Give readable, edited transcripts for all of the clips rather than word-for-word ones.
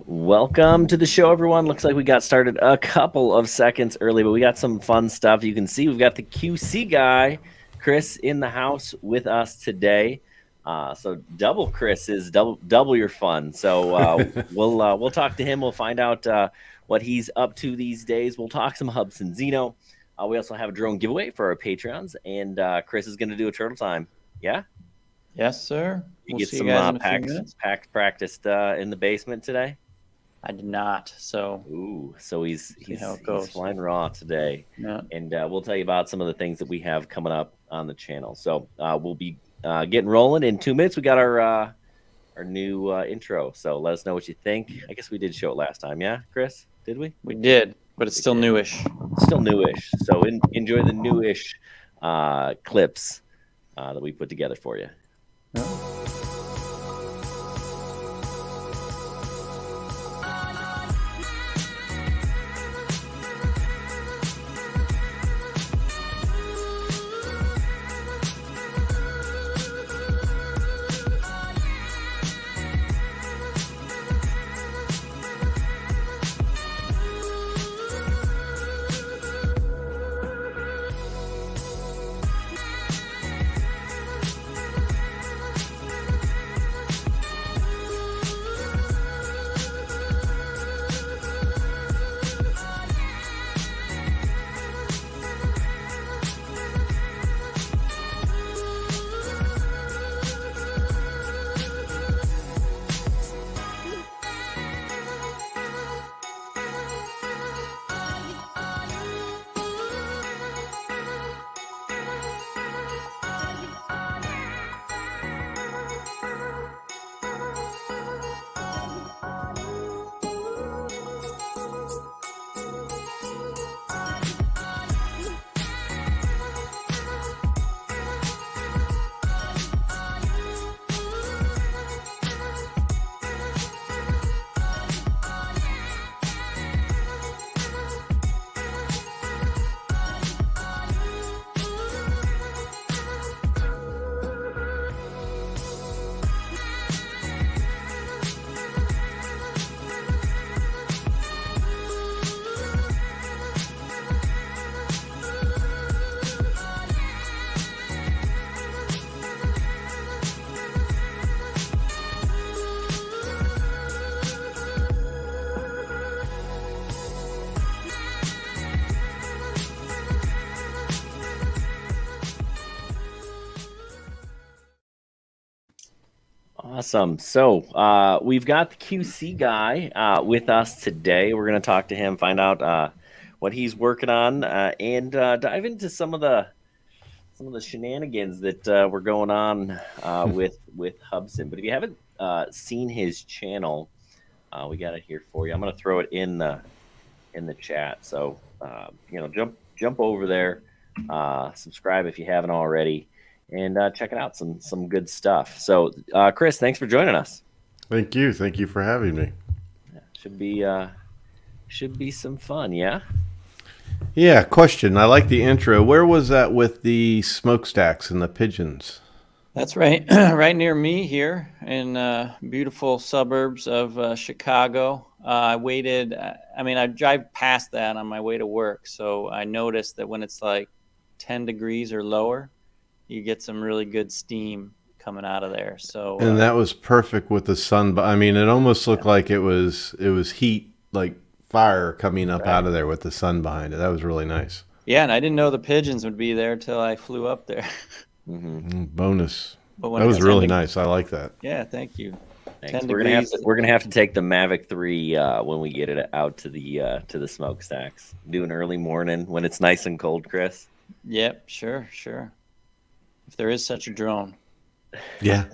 Welcome to the show, everyone. Looks like we got started a couple of seconds early, but we got some fun stuff. You can see we've got the QC guy, Chris, in the house with us today. So double Chris is double your fun. So we'll talk to him. We'll find out what he's up to these days. We'll talk some Hubsan Zeno. We also have a drone giveaway for our Patreons, and Chris is going to do a turtle time. Yeah. Yes, sir. You We'll get see some you guys in a few minutes. packs practiced in the basement today. I did not. So Ooh, so he's how it goes. flying raw today, Yeah. and we'll tell you about some of the things that we have coming up on the channel. So we'll be getting rolling in 2 minutes. We got our new intro. So let us know what you think. I guess we did show it last time, yeah, Chris? Did we? We did, but it's still newish. Still newish. So enjoy the newish clips that we put together for you. Yeah. Awesome. So we've got the QC guy with us today. We're going to talk to him, find out what he's working on, and dive into some of the shenanigans that were going on with Hubsan. But if you haven't seen his channel, we got it here for you. I'm going to throw it in the chat. So jump over there, subscribe if you haven't already, and check it out. Some good stuff. So Chris, thanks for joining us. Thank you for having me. Should be some fun. Yeah, question. I like the intro. Where was that with the smokestacks and the pigeons? That's right. Right near me here in beautiful suburbs of Chicago. I waited. I drive past that on my way to work. So I noticed that when it's like 10 degrees or lower, you get some really good steam coming out of there. So and that was perfect with the sun. But I mean, it almost looked like it was heat, like fire coming up out of there with the sun behind it. That was really nice. Yeah, and I didn't know the pigeons would be there till I flew up there. Bonus. That But was really nice. I like that. Yeah, thank you. Thanks. We're gonna have to take the Mavic 3 when we get it out to the smokestacks. Do an early morning when it's nice and cold, Chris. Yep, sure. If there is such a drone. Yeah.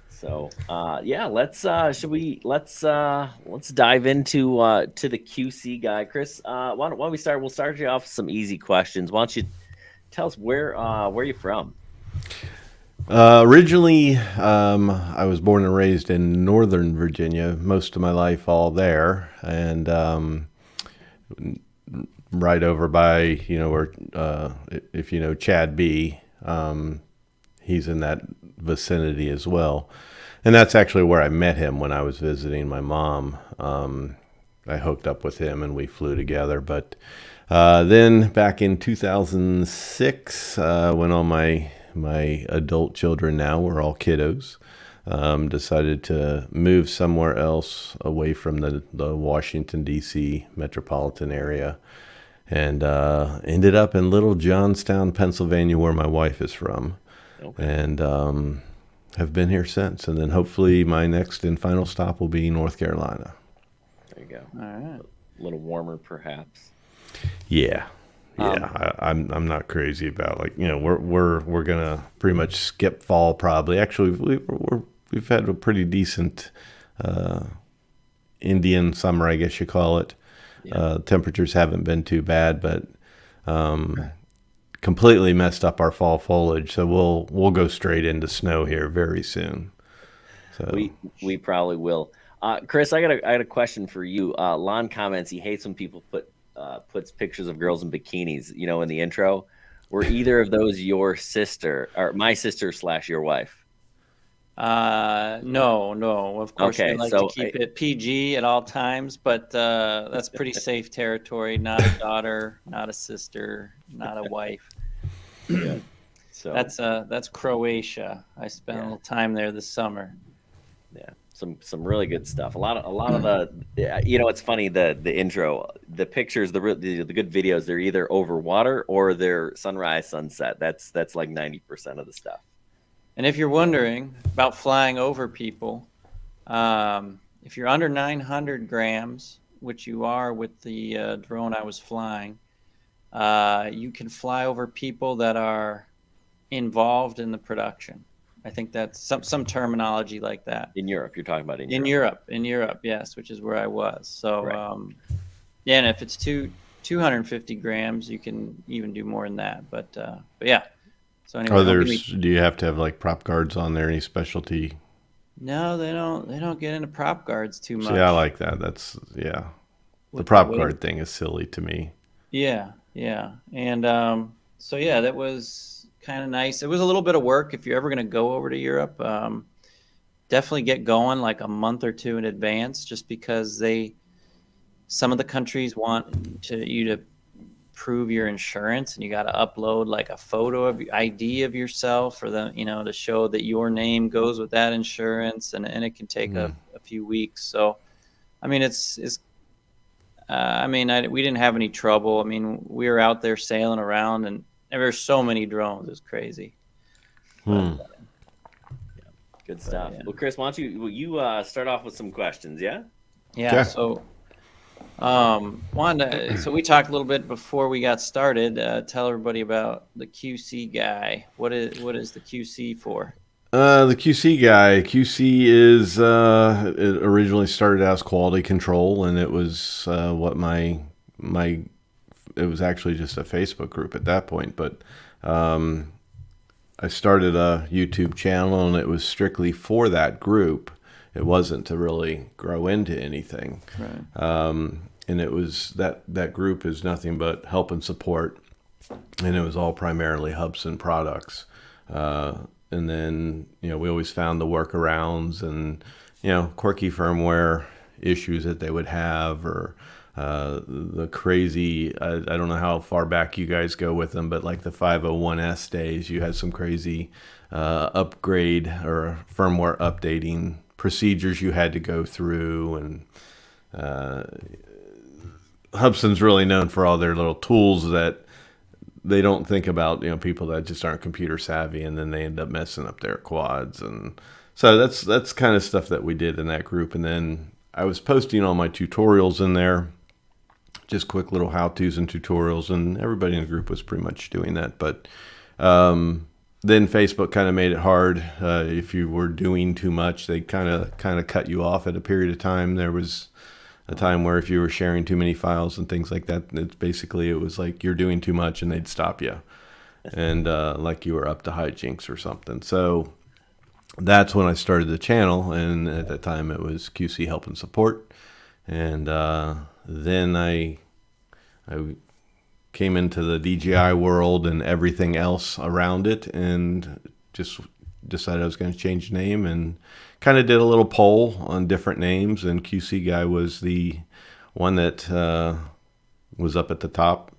So let's dive into to the QC guy, Chris. Why don't we start? We'll start you off with some easy questions. Why don't you tell us where you're from? Originally, I was born and raised in Northern Virginia. Most of my life, all there, and right over by where if you know Chad B. he's in that vicinity as well. And that's actually where I met him when I was visiting my mom. I hooked up with him and we flew together. But then back in 2006, when all my adult children now were all kiddos, decided to move somewhere else away from the Washington, D.C. metropolitan area. And ended up in Little Johnstown, Pennsylvania, where my wife is from. Okay. And have been here since. And then hopefully my next and final stop will be North Carolina. There you go. All right. A little warmer, perhaps. Yeah. Yeah, I'm not crazy about, like, you know, we're gonna pretty much skip fall probably. Actually, we've had a pretty decent Indian summer, I guess you call it. Yeah. Temperatures haven't been too bad, but completely messed up our fall foliage. So we'll go straight into snow here very soon. So we probably will. Chris, I got a question for you. Lon comments he hates when people puts pictures of girls in bikinis, you know, in the intro. Were either of those your sister or my sister / your wife? No, of course. Okay, we like to keep it PG at all times, but that's pretty safe territory. Not a daughter, not a sister, not a wife. Yeah. So that's Croatia. I spent a little time there this summer. Yeah, some really good stuff. A lot of the, you know, it's funny, the intro, the pictures, the good videos, they're either over water or they're sunrise, sunset. That's like 90% of the stuff. And if you're wondering about flying over people, if you're under 900 grams, which you are with the drone I was flying, you can fly over people that are involved in the production. I think that's some terminology like that. In Europe, you're talking about in Europe. In Europe, yes, which is where I was. So, right. Yeah, and if it's 250 grams, you can even do more than that. But yeah. So anyway, do you have to have like prop guards on there? Any specialty? No, they don't get into prop guards too much. Yeah, I like that. That's the prop guard thing is silly to me. Yeah. And so yeah, that was kind of nice. It was a little bit of work if you're ever going to go over to Europe. Definitely get going like a month or two in advance, just because some of the countries want you to prove your insurance, and you got to upload like a photo of ID of yourself for the, you know, to show that your name goes with that insurance, and it can take a few weeks. So I mean, we didn't have any trouble. I mean, we were out there sailing around, and there were so many drones. It was crazy. Good stuff. Yeah. Well, Chris, why don't you start off with some questions? Yeah. Yeah. So so we talked a little bit before we got started. Tell everybody about the QC guy. What is the QC for? The QC guy. QC is it originally started as quality control, and it was what my it was actually just a Facebook group at that point. But I started a YouTube channel, and it was strictly for that group. It wasn't to really grow into anything. Right. And it was that group is nothing but help and support, and it was all primarily Hubsan products. And then, you know, we always found the workarounds and, you know, quirky firmware issues that they would have, or the crazy, I don't know how far back you guys go with them, but like the 501S days, you had some crazy upgrade or firmware updating procedures you had to go through. And Hubsan's really known for all their little tools that they don't think about, you know, people that just aren't computer savvy, and then they end up messing up their quads. And so that's kind of stuff that we did in that group. And then I was posting all my tutorials in there, just quick little how-tos and tutorials, and everybody in the group was pretty much doing that. But then Facebook kind of made it hard. If you were doing too much, they kind of cut you off at a period of time. There was a time where if you were sharing too many files and things like that, it was like you're doing too much, and they'd stop you, and like you were up to hijinks or something. So that's when I started the channel, and at that time it was QC Help and Support. And then I came into the DJI world and everything else around it, and just decided I was going to change the name and kind of did a little poll on different names, and QC Guy was the one that was up at the top.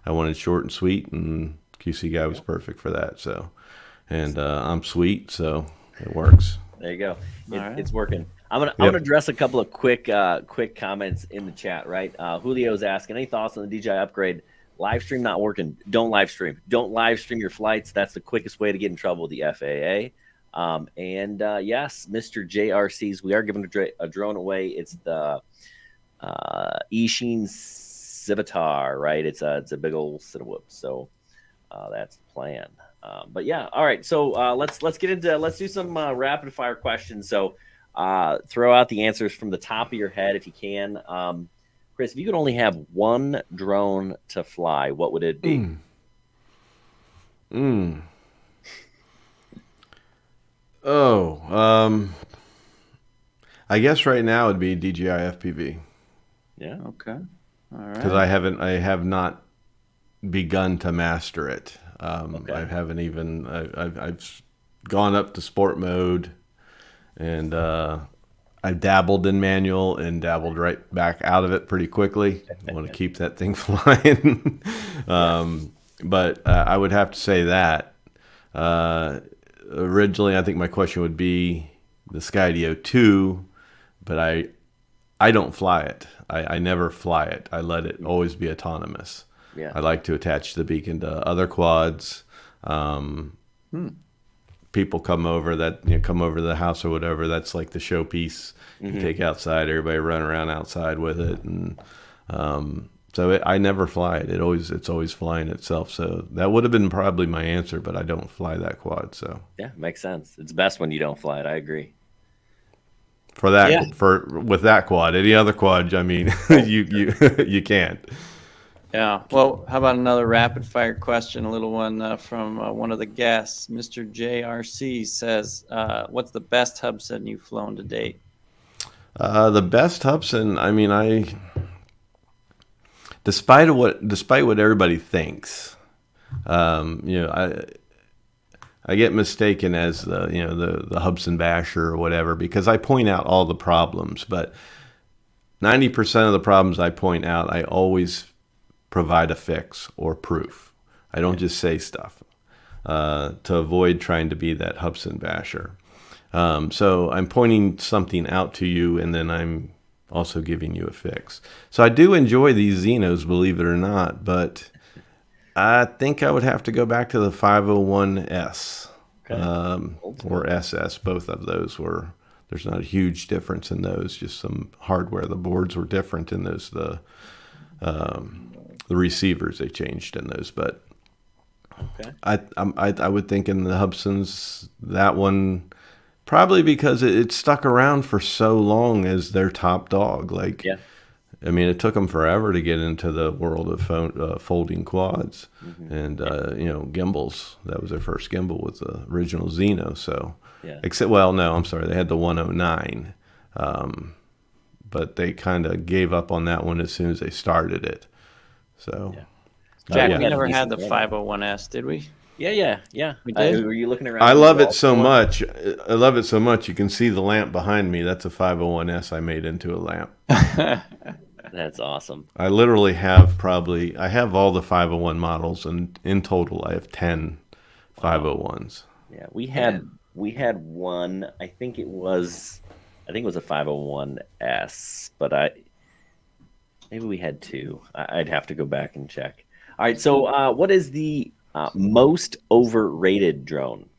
I wanted short and sweet, and QC Guy was perfect for that. So, and I'm sweet, so it works. There you go. Right. It's working. I'm gonna address a couple of quick comments in the chat. Right, Julio's asking, any thoughts on the DJI upgrade? Live stream not working. Don't live stream. Don't live stream your flights. That's the quickest way to get in trouble with the FAA. Yes, Mr. JRCs, we are giving a drone away. It's the Ishin Civitar, right? It's a big old Cinewhoop. So that's the plan. But yeah, all right. So let's do some rapid fire questions. So throw out the answers from the top of your head if you can. Chris, if you could only have one drone to fly, what would it be? I guess right now it'd be DJI FPV. Yeah. Okay. All right. Because I have not begun to master it. I haven't even. I've gone up to sport mode, and I've dabbled in manual and dabbled right back out of it pretty quickly. I want to keep that thing flying. But I would have to say that. Originally, I think my question would be the Skydio 2, but I don't fly it. I never fly it. I let it always be autonomous. Yeah. I like to attach the beacon to other quads. People come over to the house or whatever. That's like the showpiece you take outside. Everybody run around outside with it, and I never fly it. It's always flying itself. So that would have been probably my answer, but I don't fly that quad. So yeah, makes sense. It's best when you don't fly it. I agree. For that, with that quad, any other quad, I mean, you can't. Yeah. Well, how about another rapid fire question? A little one from one of the guests. Mr. JRC says, what's the best Hubsan you've flown to date? The best Hubsan, I mean, despite what everybody thinks, I get mistaken as the Hubsan basher or whatever, because I point out all the problems, but 90% of the problems I point out, I always provide a fix or proof. I don't just say stuff to avoid trying to be that Hubsan basher. So I'm pointing something out to you, and then I'm also giving you a fix. So I do enjoy these Xenos, believe it or not, but I think I would have to go back to the 501S or SS. Both of those there's not a huge difference in those, just some hardware. The boards were different in those, the receivers they changed in those, but I would think in the Hubsans, that one, probably because it stuck around for so long as their top dog. I mean, it took them forever to get into the world of folding quads, and gimbals. That was their first gimbal with the original Xeno. So, they had the 109, but they kind of gave up on that one as soon as they started it. So, Jack, we never had the 501S, did we? Yeah. We did. Were you looking around? I love it so much. You can see the lamp behind me. That's a 501S I made into a lamp. That's awesome. I literally have I have all the 501 models, and in total I have 10 501s. Yeah, we had one. I think it was a 501S, but maybe we had two. I'd have to go back and check. All right, so what is the most overrated drone?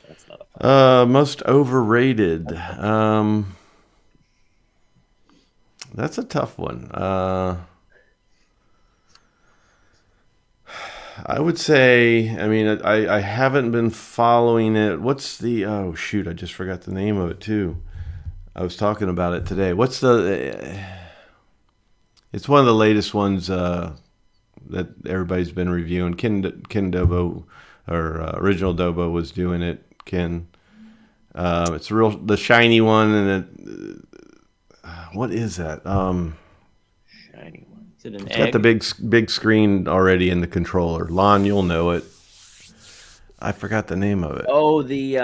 That's not a fun most overrated. That's a tough one. I would say, I mean, I haven't been following it. What's the, oh shoot, I just forgot the name of it too. I was talking about it today. It's one of the latest ones that everybody's been reviewing. Ken Dobo, or Original Dobo, was doing it. Ken. It's the shiny one, and what is that? shiny one. Is it an It's egg? got the big screen already in the controller. Lon, you'll know it. I forgot the name of it. Oh, the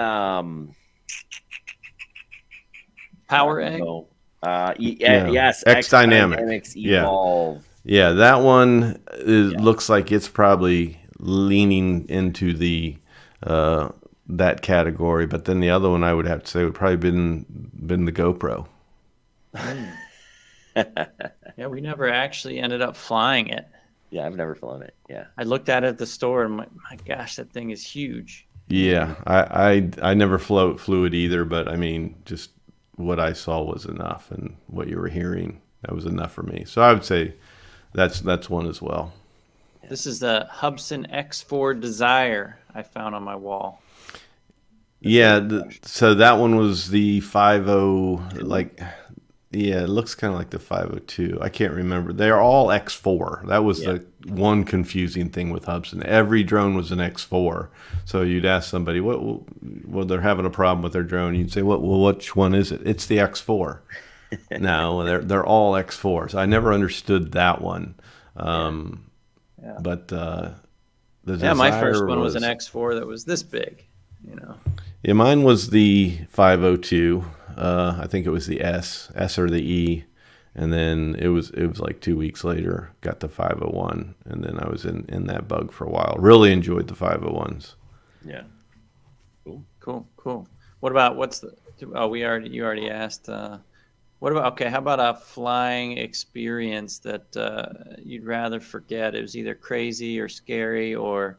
Power Egg? no. No. Yes, X Dynamic. Dynamics Yeah. Evolve. Yeah, that one looks like it's probably leaning into the that category, but then the other one I would have to say would probably been the GoPro. Yeah, we never actually ended up flying it. Yeah, I've never flown it. Yeah. I looked at it at the store and my gosh, that thing is huge. Yeah, I never flew it either, but I mean, just what I saw was enough, and what you were hearing, that was enough for me. So I would say that's one as well. This is the Hubsan X4 Desire I found on my wall. Yeah, so that one was the 50, like, yeah, it looks kind of like the 502. I can't remember. They're all X4. That was the one confusing thing with Hubsan. Every drone was an X4. So you'd ask somebody, well, they're having a problem with their drone. You'd say, well, which one is it? It's the X4. No, they're all X4s. I never understood that one. But the my first one was an X4 that was this big, you know. Yeah, mine was the 502. I think it was the S or the E, and then it was like 2 weeks later got the 501, and then I was in that bug for a while. Really enjoyed the 501s. Yeah. Cool. What about you already asked. What about, okay, how about a flying experience that you'd rather forget? It was either crazy or scary or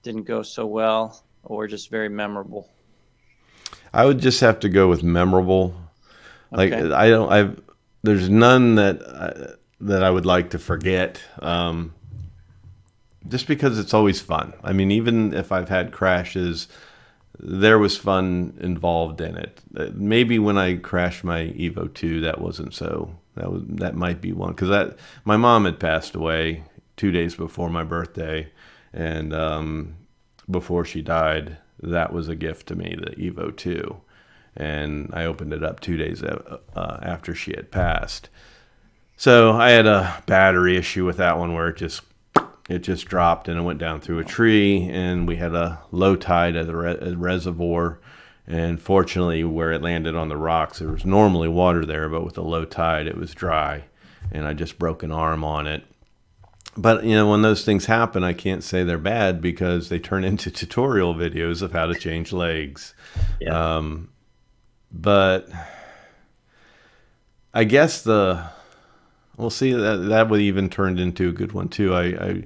didn't go so well or just very memorable. I would just have to go with memorable. Like, Okay. there's none that I would like to forget. Just because it's always fun. I mean, even if I've had crashes, there was fun involved in it. Maybe when I crashed my Evo 2, that wasn't so. That might be one, because my mom had passed away 2 days before my birthday, and before she died, that was a gift to me, the Evo 2, and I opened it up 2 days after she had passed. So I had a battery issue with that one where it just dropped and it went down through a tree, and we had a low tide at the reservoir, and fortunately where it landed on the rocks, there was normally water there, but with the low tide it was dry, and I just broke an arm on it. But, you know, when those things happen, I can't say they're bad because they turn into tutorial videos of how to change legs. Yeah. But I guess we'll see, that would even turned into a good one too. I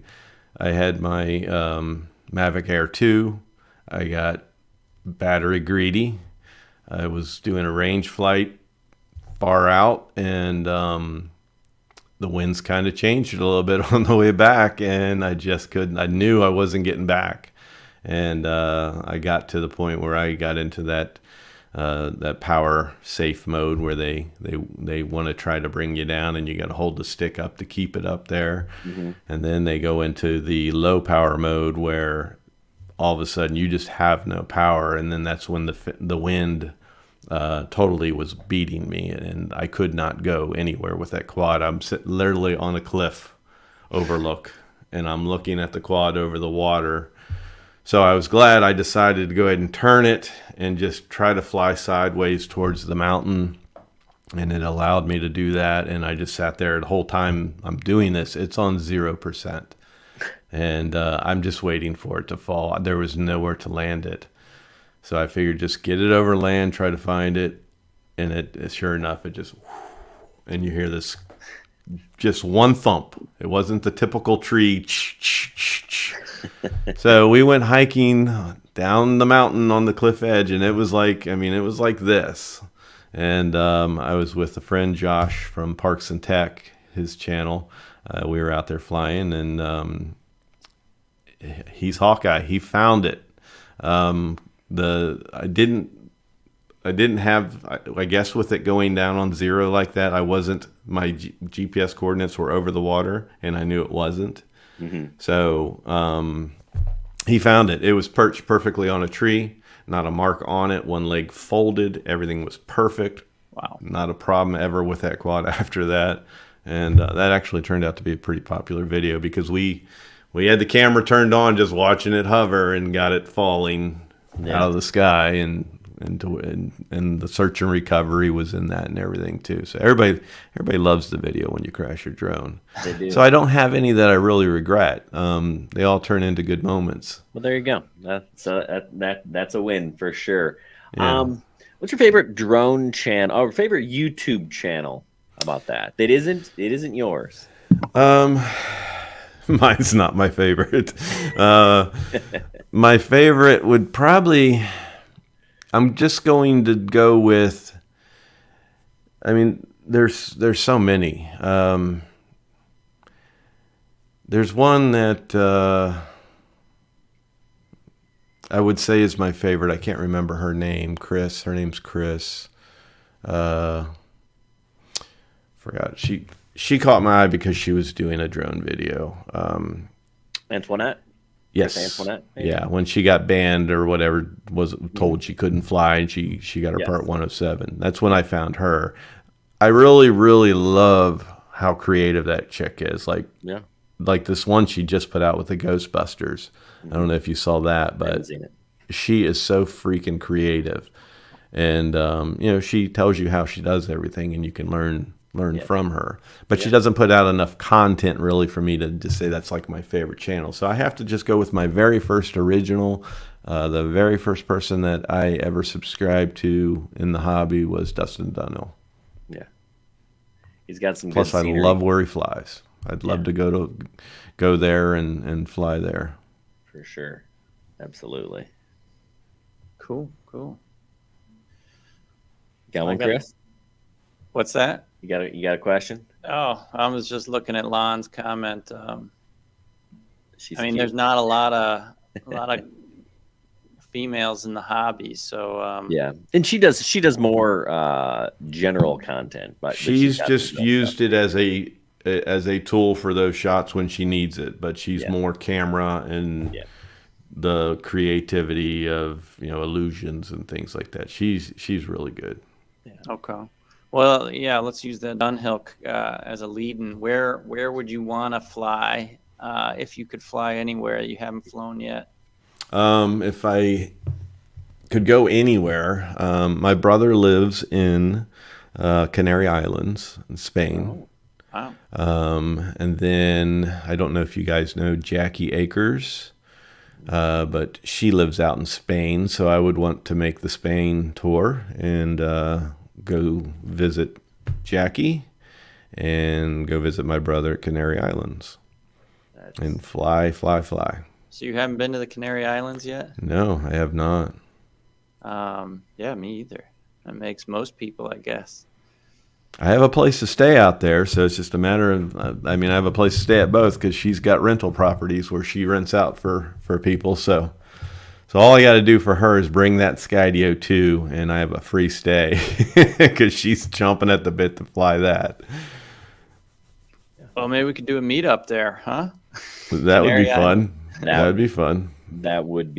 had my Mavic Air 2. I got battery greedy. I was doing a range flight far out, and the winds kind of changed it a little bit on the way back, and I just couldn't. I knew I wasn't getting back, and I got to the point where I got into that power safe mode where they want to try to bring you down, and you got to hold the stick up to keep it up there. Mm-hmm. And then they go into the low power mode where all of a sudden you just have no power, and then that's when the wind totally was beating me, and I could not go anywhere with that quad. I'm sitting literally on a cliff overlook, and I'm looking at the quad over the water. So I was glad I decided to go ahead and turn it and just try to fly sideways towards the mountain, and it allowed me to do that. And I just sat there the whole time I'm doing this. It's on 0%, and I'm just waiting for it to fall. There was nowhere to land it. So I figured just get it over land, try to find it, and it sure enough, it just, and you hear this, just one thump. It wasn't the typical tree. So we went hiking down the mountain on the cliff edge, and it was like this. And I was with a friend, Josh, from Parks and Tech, his channel. We were out there flying, and he's Hawkeye. He found it. I didn't have, I guess with it going down on 0 like that, my GPS coordinates were over the water, and I knew it wasn't. Mm-hmm. So he found it. It was perched perfectly on a tree, not a mark on it, one leg folded, everything was perfect. Wow. Not a problem ever with that quad after that. And that actually turned out to be a pretty popular video, because we we had the camera turned on, just watching it hover, and got it falling out of the sky, and the search and recovery was in that and everything too. So everybody loves the video when you crash your drone. They do. So I don't have any that I really regret. They all turn into good moments. Well, there you go. That's a win for sure. Yeah. What's your favorite drone channel or favorite YouTube channel? How about that? It isn't yours. Mine's not my favorite. My favorite would probably, I'm just going to go with, I mean, there's so many. There's one that I would say is my favorite. I can't remember her name. Her name's Chris. Forgot. She caught my eye because she was doing a drone video. Antoinette? Yes. Antoinette? Maybe? Yeah, when she got banned or whatever, was told she couldn't fly, and she got her Part 107. That's when I found her. I really, really love how creative that chick is. Like this one she just put out with the Ghostbusters. I don't know if you saw that, but she is so freaking creative. And, she tells you how she does everything, and you can learn from her. But she doesn't put out enough content really for me to just say that's like my favorite channel. So I have to just go with my very first original. The very first person that I ever subscribed to in the hobby was Dustin Dunhill. Yeah. He's got some Plus, good scenery. I love where he flies. I'd love to go there and fly there. For sure. Absolutely. Cool. Got one, Chris? What's that? You got a question? Oh, I was just looking at Lon's comment. She's there's not a lot of females in the hobby, so yeah, and she does more general content, but she's just used it as a tool for those shots when she needs it. But she's more camera and the creativity of illusions and things like that. She's really good. Yeah. Okay. Well, yeah, let's use the Dunhill as a lead-in. Where would you want to fly if you could fly anywhere you haven't flown yet? If I could go anywhere, my brother lives in Canary Islands in Spain. Oh, wow. And then I don't know if you guys know Jackie Akers, but she lives out in Spain. So I would want to make the Spain tour and go visit Jackie and go visit my brother at Canary Islands and fly. So you haven't been to the Canary Islands yet? No, I have not. Yeah, me either. That makes most people, I guess. I have a place to stay out there, so it's just a matter of, I have a place to stay at both because she's got rental properties where she rents out for people. So all I got to do for her is bring that Skydio 2, and I have a free stay because she's chomping at the bit to fly that. Well, maybe we could do a meetup there, huh? That would be fun. That would be fun. That would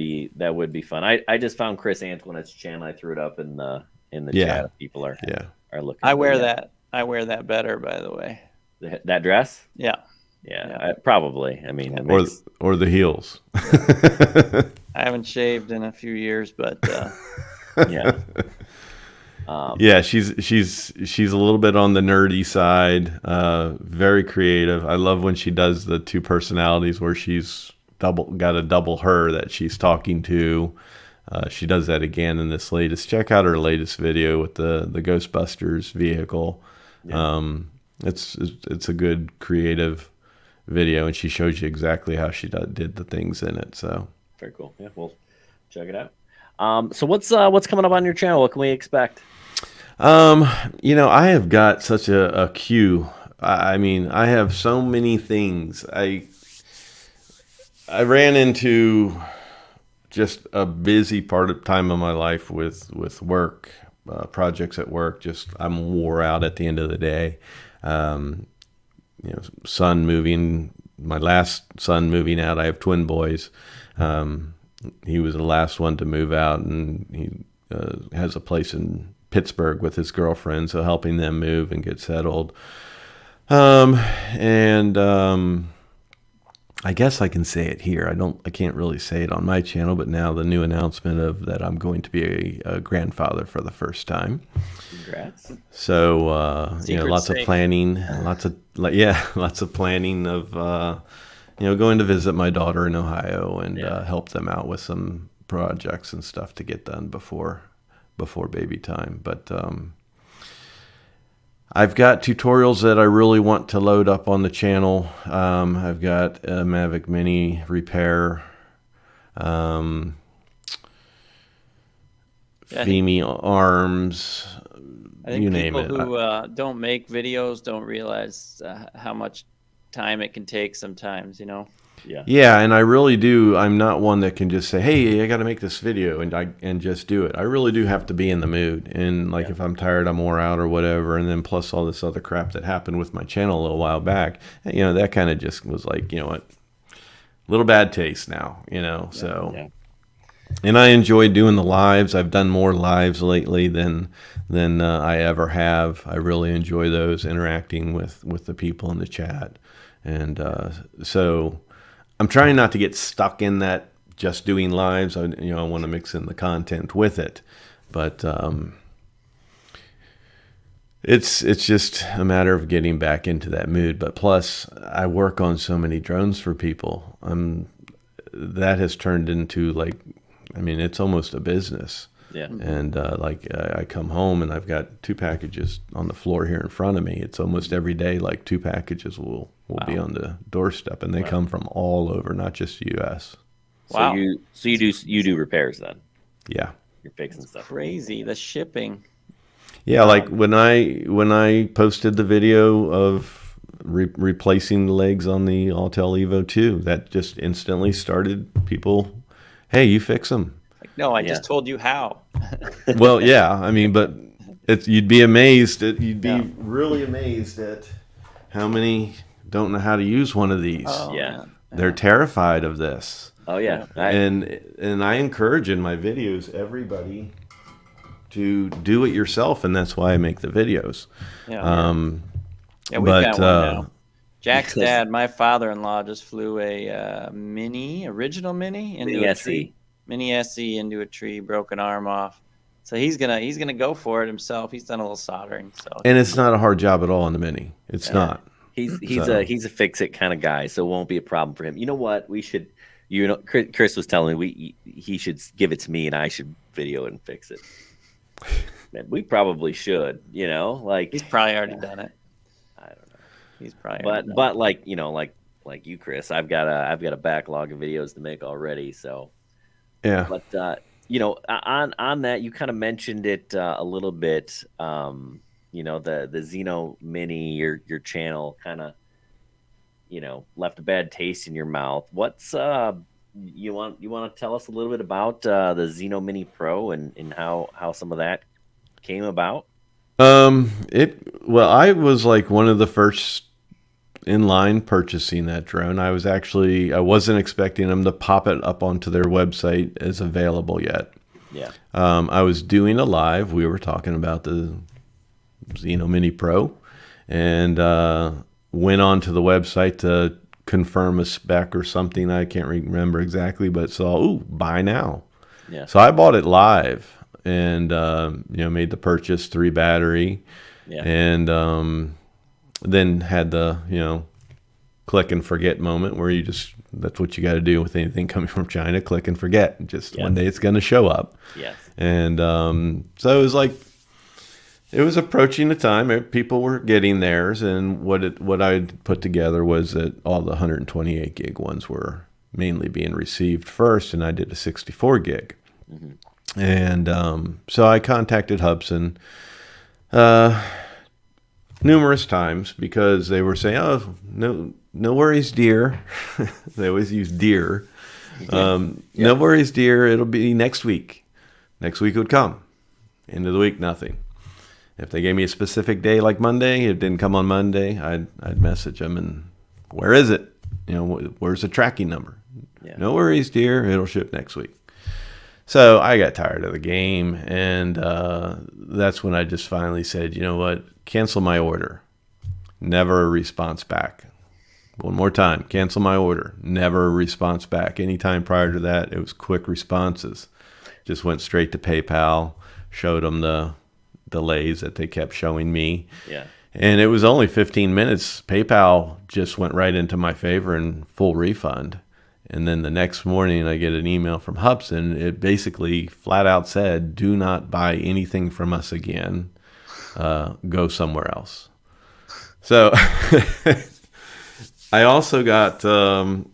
be fun. I just found Chris Antoinette's channel. I threw it up in the chat. If people are looking. I wear that better, by the way. That dress? Yeah. Probably. Or the heels. I haven't shaved in a few years, but yeah. Yeah, she's a little bit on the nerdy side. Very creative. I love when she does the two personalities where she's got a double her that she's talking to. She does that again in this latest. Check out her latest video with the Ghostbusters vehicle. Yeah. It's a good creative video, and she shows you exactly how she did the things in it. So very cool. Yeah, we'll check it out. So what's coming up on your channel? What can we expect? I have got such a queue. I have so many things. I ran into just a busy time of my life with work, projects at work. Just I'm wore out at the end of the day. Son moving, my last son moving out. I have twin boys. He was the last one to move out, and he has a place in Pittsburgh with his girlfriend, so helping them move and get settled. I guess I can say it here. I can't really say it on my channel, but now the new announcement of that I'm going to be a grandfather for the first time. Congrats. So, lots safe. of planning, lots of planning of, going to visit my daughter in Ohio and help them out with some projects and stuff to get done before baby time. But I've got tutorials that I really want to load up on the channel. I've got a Mavic Mini repair, FEMI arms, I think you name people it. who don't make videos don't realize how much time it can take sometimes, Yeah, and I really do. I'm not one that can just say, "Hey, I got to make this video," and just do it. I really do have to be in the mood. And if I'm tired, I'm wore out or whatever, and then plus all this other crap that happened with my channel a little while back, that kind of just was like, little bad taste now, So, and I enjoy doing the lives. I've done more lives lately than I ever have. I really enjoy those, interacting with the people in the chat, and so. I'm trying not to get stuck in that just doing lives. I want to mix in the content with it, but it's just a matter of getting back into that mood. But plus, I work on so many drones for people. That has turned into it's almost a business. Yeah. And I come home and I've got 2 packages on the floor here in front of me. It's almost every day, 2 packages will be on the doorstep, and they come from all over, not just U.S. Wow. So you do repairs then? Yeah. You're fixing stuff. Crazy, the shipping. Yeah, when I posted the video of replacing the legs on the Autel Evo 2, that just instantly started people, hey, you fix them. No, I just told you how. Well, yeah, but you'd be amazed you'd be really amazed at how many don't know how to use one of these. Oh, yeah. They're terrified of this. Oh yeah. And I encourage in my videos everybody to do it yourself, and that's why I make the videos. Yeah. We've got one now. Jack's Because- dad, my father-in-law, just flew a original mini into a tree. Mini SE into a tree, broke an arm off. So he's gonna go for it himself. He's done a little soldering. So And it's not a hard job at all on the Mini. It's not. He's a fix it kind of guy, so it won't be a problem for him. You know what? We should. Chris was telling me he should give it to me and I should video it and fix it. Man, we probably should. he's probably already done it. I don't know. He's probably. But like you, Chris, I've got a backlog of videos to make already. So Yeah. But on that, you kind of mentioned it a little bit. The Xeno Mini, your channel kind of left a bad taste in your mouth. What's you want to tell us a little bit about the Xeno Mini Pro and how some of that came about? I was one of the first in line purchasing that drone. I wasn't expecting them to pop it up onto their website as available yet. Yeah. I was doing a live. We were talking about the Xeno Mini Pro, and went onto the website to confirm a spec or something. I can't remember exactly, but saw, buy now. Yeah. So I bought it live and made the purchase, 3 battery, and then had the click and forget moment where that's what you got to do with anything coming from China. Click and forget. Just one day it's going to show up. Yes. And so it was it was approaching the time people were getting theirs, and what I'd put together was that all the 128 gig ones were mainly being received first, and I did a 64 gig. Mm-hmm. And so I contacted Hubsan numerous times because they were saying, "Oh, no worries, dear." They always use "dear." No worries, dear. It'll be next week. Next week would come. End of the week, nothing. If they gave me a specific day like Monday, it didn't come on Monday, I'd message them and, where is it? Where's the tracking number? Yeah. No worries, dear. It'll ship next week. So I got tired of the game, and that's when I just finally said, you know what? Cancel my order. Never a response back. one more time, cancel my order. Never a response back. Anytime prior to that, it was quick responses. Just went straight to PayPal, showed them the delays that they kept showing me. Yeah. And it was only 15 minutes. PayPal just went right into my favor and full refund. And then the next morning, I get an email from Hubsan. It basically flat out said, do not buy anything from us again. Go somewhere else. So I also got, that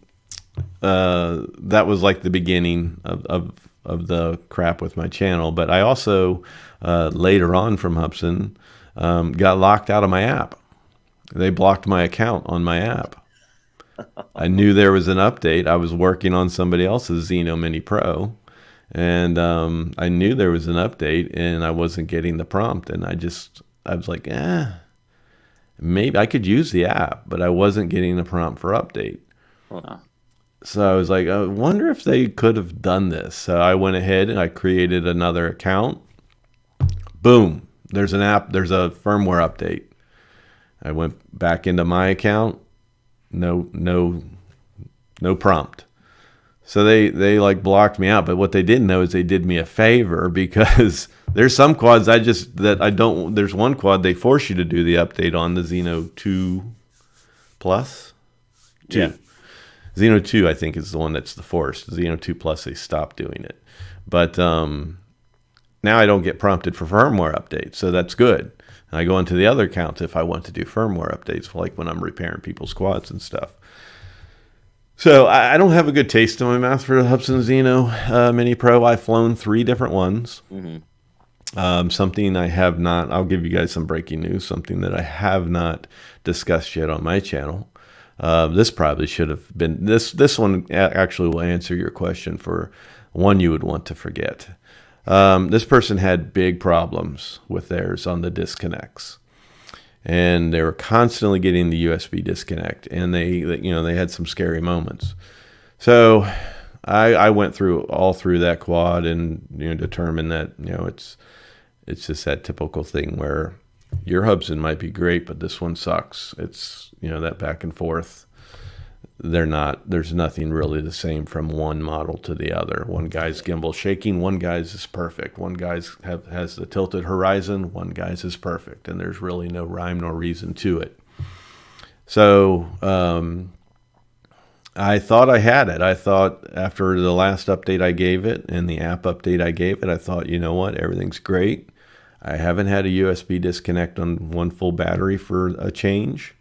was like the beginning of the crap with my channel. But I also, later on from Hubsan, got locked out of my app. They blocked my account on my app. I knew there was an update. I was working on somebody else's Xeno Mini Pro, and I knew there was an update, and I wasn't getting the prompt. And I was like, maybe I could use the app, but I wasn't getting the prompt for update. Huh. So I was like, I wonder if they could have done this. So I went ahead and I created another account. Boom. There's an app. There's a firmware update. I went back into my account. No prompt. So they like blocked me out. But what they didn't know is they did me a favor, because there's some quads there's one quad they force you to do the update on, the Xeno 2 Plus. 2. Yeah. Xeno 2, I think, is the one that's the forced. Xeno 2 Plus, they stopped doing it. But now I don't get prompted for firmware updates, so that's good. And I go into the other accounts if I want to do firmware updates, like when I'm repairing people's quads and stuff. So I don't have a good taste in my mouth for the Hubsan Xeno Mini Pro. I've flown 3 different ones. Mm-hmm. Something I have not, I'll give you guys some breaking news, something that I have not discussed yet on my channel. This probably should have been, this one actually will answer your question for one you would want to forget. This person had big problems with theirs on the disconnects, and they were constantly getting the USB disconnect, and they had some scary moments. So I went all through that quad and determined that it's just that typical thing where your Hubsan might be great, but this one sucks. It's that back and forth. There's nothing really the same from one model to the other. One guy's gimbal shaking, one guy's is perfect. One guy's has the tilted horizon, one guy's is perfect, and there's really no rhyme nor reason to it. So I thought I had it. I thought after the last update I gave it and the app update I gave it, I thought, you know what, everything's great. I haven't had a USB disconnect on one full battery for a change.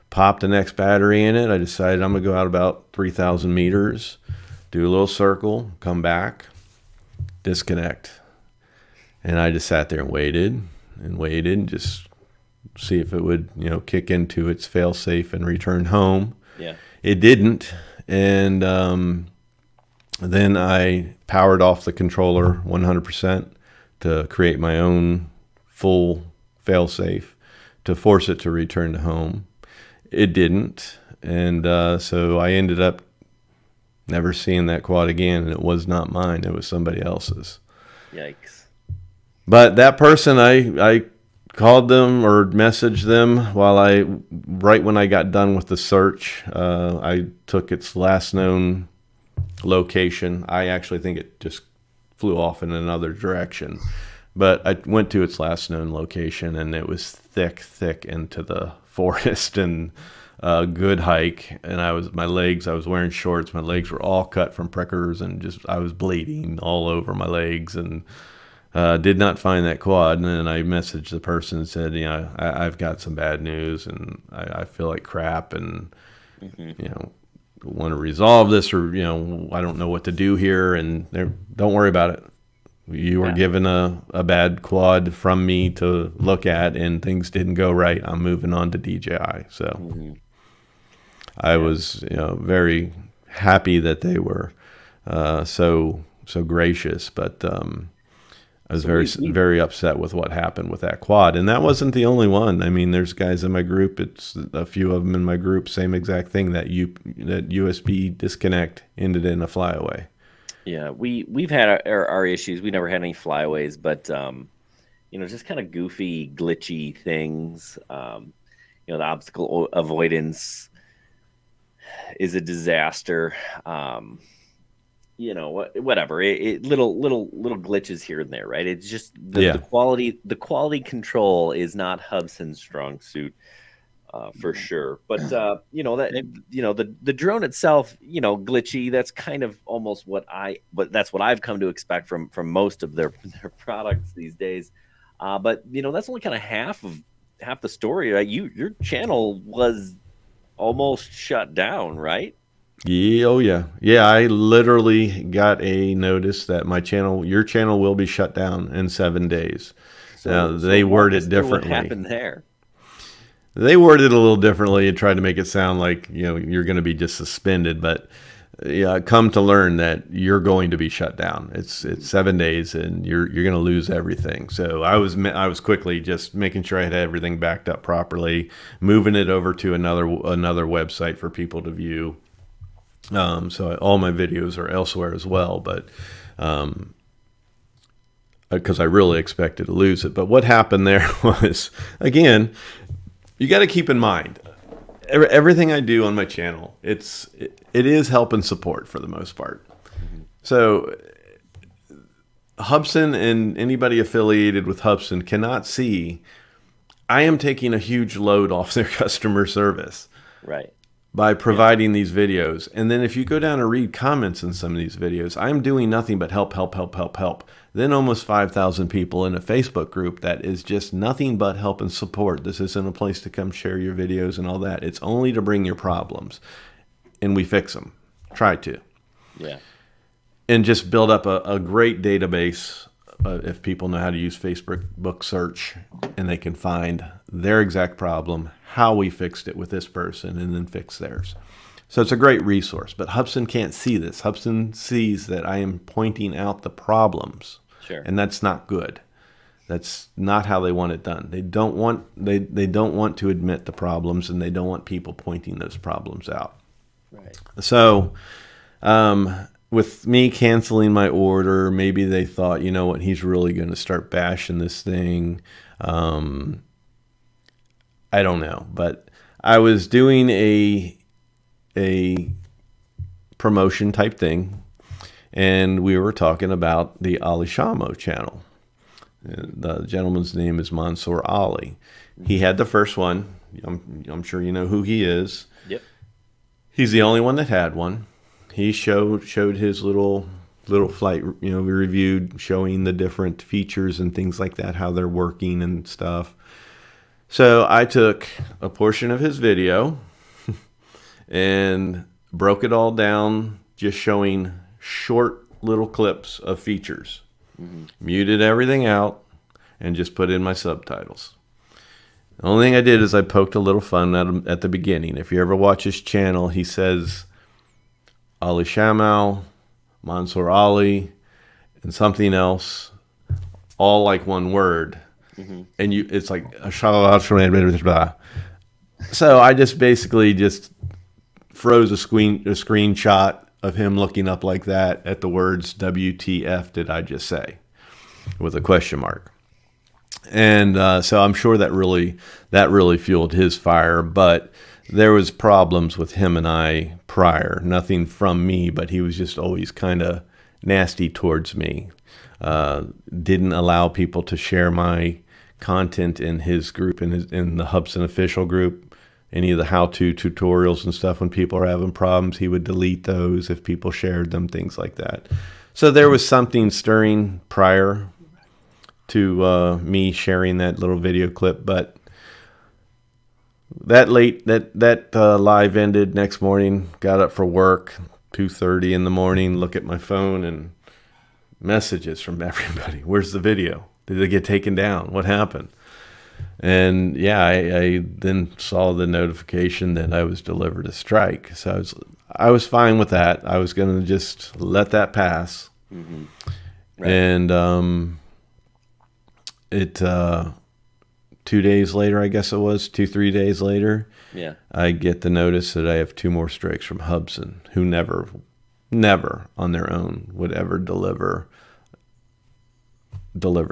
Popped the next battery in it. I decided I'm going to go out about 3,000 meters, do a little circle, come back, disconnect. And I just sat there and waited, and just see if it would, kick into its fail-safe and return home. Yeah. It didn't. And then I powered off the controller 100% to create my own full fail-safe to force it to return to home. It didn't, and so I ended up never seeing that quad again, and it was not mine. It was somebody else's. Yikes. But that person, I called them or messaged them right when I got done with the search. I took its last known location. I actually think it just flew off in another direction. But I went to its last known location, and it was thick into the forest, and a good hike. And I was wearing shorts. My legs were all cut from prickers, and I was bleeding all over my legs, and did not find that quad. And then I messaged the person and said, I've got some bad news, and I feel like crap, and want to resolve this, or I don't know what to do here. And don't worry about it. You were given a bad quad from me to look at, and things didn't go right. I'm moving on to DJI. So I was very happy that they were so gracious, but I was very upset with what happened with that quad. And that wasn't the only one. I mean, there's guys in my group. It's a few of them in my group. Same exact thing, that USB disconnect ended in a flyaway. Yeah, we've had our issues. We never had any flyaways, but just kind of goofy, glitchy things. The obstacle avoidance is a disaster. You know, whatever. Little glitches here and there, right? It's just the quality control is not Hubsan's strong suit. For sure, but you know that the drone itself, you know, glitchy. That's kind of almost but that's what I've come to expect from most of their products these days. But you know, that's only kind of half the story. Right? Your channel was almost shut down, right? Yeah, oh yeah, yeah. I literally got a notice that your channel will be shut down in 7 days. Now they word it differently. What happened there? They worded it a little differently and tried to make it sound like, you know, you're going to be just suspended, but yeah, come to learn that you're going to be shut down. It's 7 days and you're going to lose everything. So I was quickly just making sure I had everything backed up properly, moving it over to another website for people to view. So all my videos are elsewhere as well, but because I really expected to lose it. But what happened there was, again, you got to keep in mind, everything I do on my channel, it is help and support for the most part. So Hubsan and anybody affiliated with Hubsan cannot see I am taking a huge load off their customer service. Right. By providing these videos. And then if you go down and read comments in some of these videos, I'm doing nothing but help. Then almost 5,000 people in a Facebook group that is just nothing but help and support. This isn't a place to come share your videos and all that. It's only to bring your problems. And we fix them. Try to. Yeah. And just build up a great database if people know how to use Facebook search and they can find their exact problem, how we fixed it with this person, and then fix theirs. So it's a great resource, but Hubsan can't see this. Hubsan sees that I am pointing out the problems, sure, and that's not good. That's not how they want it done. They don't want to admit the problems, and they don't want people pointing those problems out. Right. So, with me canceling my order, maybe they thought, you know what, he's really going to start bashing this thing. I don't know, but I was doing a promotion type thing, and we were talking about the Ali Shamo channel. The gentleman's name is Mansour Ali. He had the first one. I'm sure you know who he is. Yep. He's the only one that had one. He showed his little flight, you know, we reviewed, showing the different features and things like that, how they're working and stuff. So I took a portion of his video and broke it all down, just showing short little clips of features. Mm-hmm. Muted everything out and just put in my subtitles. The only thing I did is I poked a little fun at the beginning. If you ever watch his channel, he says Ali Shamo, Mansour Ali, and something else, all like one word. Mm-hmm. And it's like so I just basically just froze a screenshot of him looking up like that at the words WTF did I just say, with a question mark. And so I'm sure that really fueled his fire, but there was problems with him and I prior. Nothing from me, but he was just always kind of nasty towards me. Didn't allow people to share my content in his group, in the Hubsan official group. Any of the how-to tutorials and stuff, when people are having problems, he would delete those if people shared them, things like that. So there was something stirring prior to me sharing that little video clip, but that live ended. Next morning, got up for work, 2:30 in the morning, look at my phone and messages from everybody. Where's the video? Did it get taken down? What happened? And yeah, I then saw the notification that I was delivered a strike. So I was fine with that. I was going to just let that pass. Mm-hmm. Right. And it 2 days later, I guess it was 3 days later. Yeah, I get the notice that I have 2 more strikes from Hubsan, who never on their own would ever deliver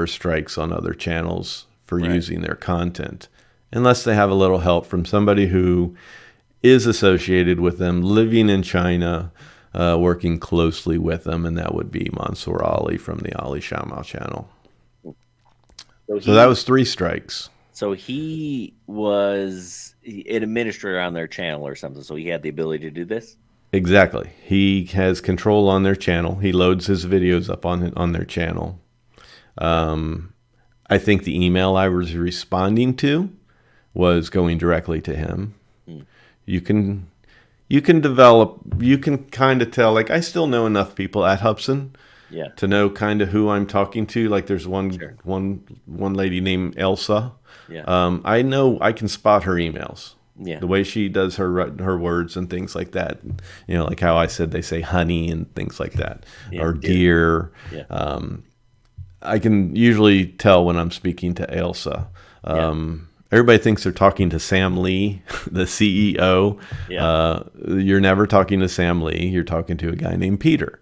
strikes on other channels for using their content, unless they have a little help from somebody who is associated with them, living in China, working closely with them, and that would be Mansour Ali from the Ali Shama channel. So that was 3 strikes. So he was an administrator on their channel or something, so he had the ability to do this? Exactly. He has control on their channel. He loads his videos up on their channel. I think the email I was responding to was going directly to him. You can develop, you can kind of tell, like, I still know enough people at Hubsan to know kind of who I'm talking to. Like, there's one lady named Elsa. I know I can spot her emails. The way she does her words and things like that. You know, like how I said they say honey and things like that, or dear. I can usually tell when I'm speaking to Elsa. Everybody thinks they're talking to Sam Lee, the CEO. You're never talking to Sam Lee. You're talking to a guy named Peter.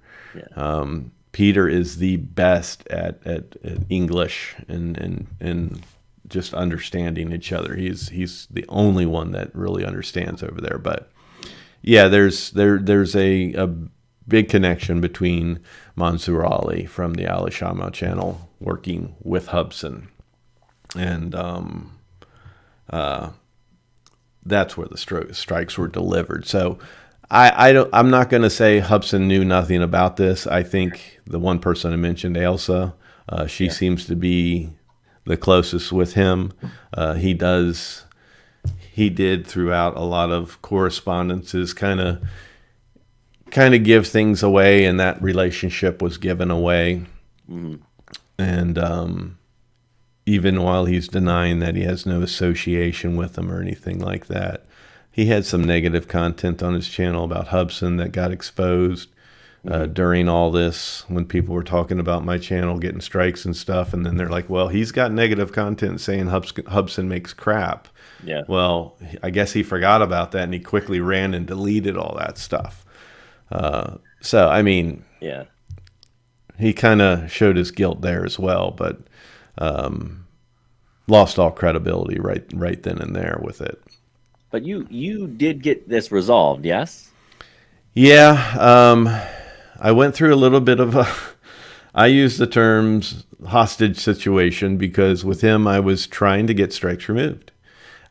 Peter is the best at English and just understanding each other. He's the only one that really understands over there. But yeah, there's a big connection between Mansour Ali from the Ali Shama channel working with Hubsan, and that's where the strikes were delivered. So I'm not going to say Hubsan knew nothing about this. I think the one person I mentioned, Elsa, she seems to be the closest with him. He did throughout a lot of correspondences kind of give things away, and that relationship was given away. And even while he's denying that he has no association with them or anything like that, he had some negative content on his channel about Hubsan that got exposed during all this, when people were talking about my channel getting strikes and stuff. And then they're like, well, he's got negative content saying Hubsan makes crap. Well, I guess he forgot about that, and he quickly ran and deleted all that stuff. So, I mean, he kind of showed his guilt there as well, but lost all credibility right then and there with it. But you did get this resolved, yes? Yeah. I went through a little bit of I used the terms hostage situation, because with him, I was trying to get strikes removed.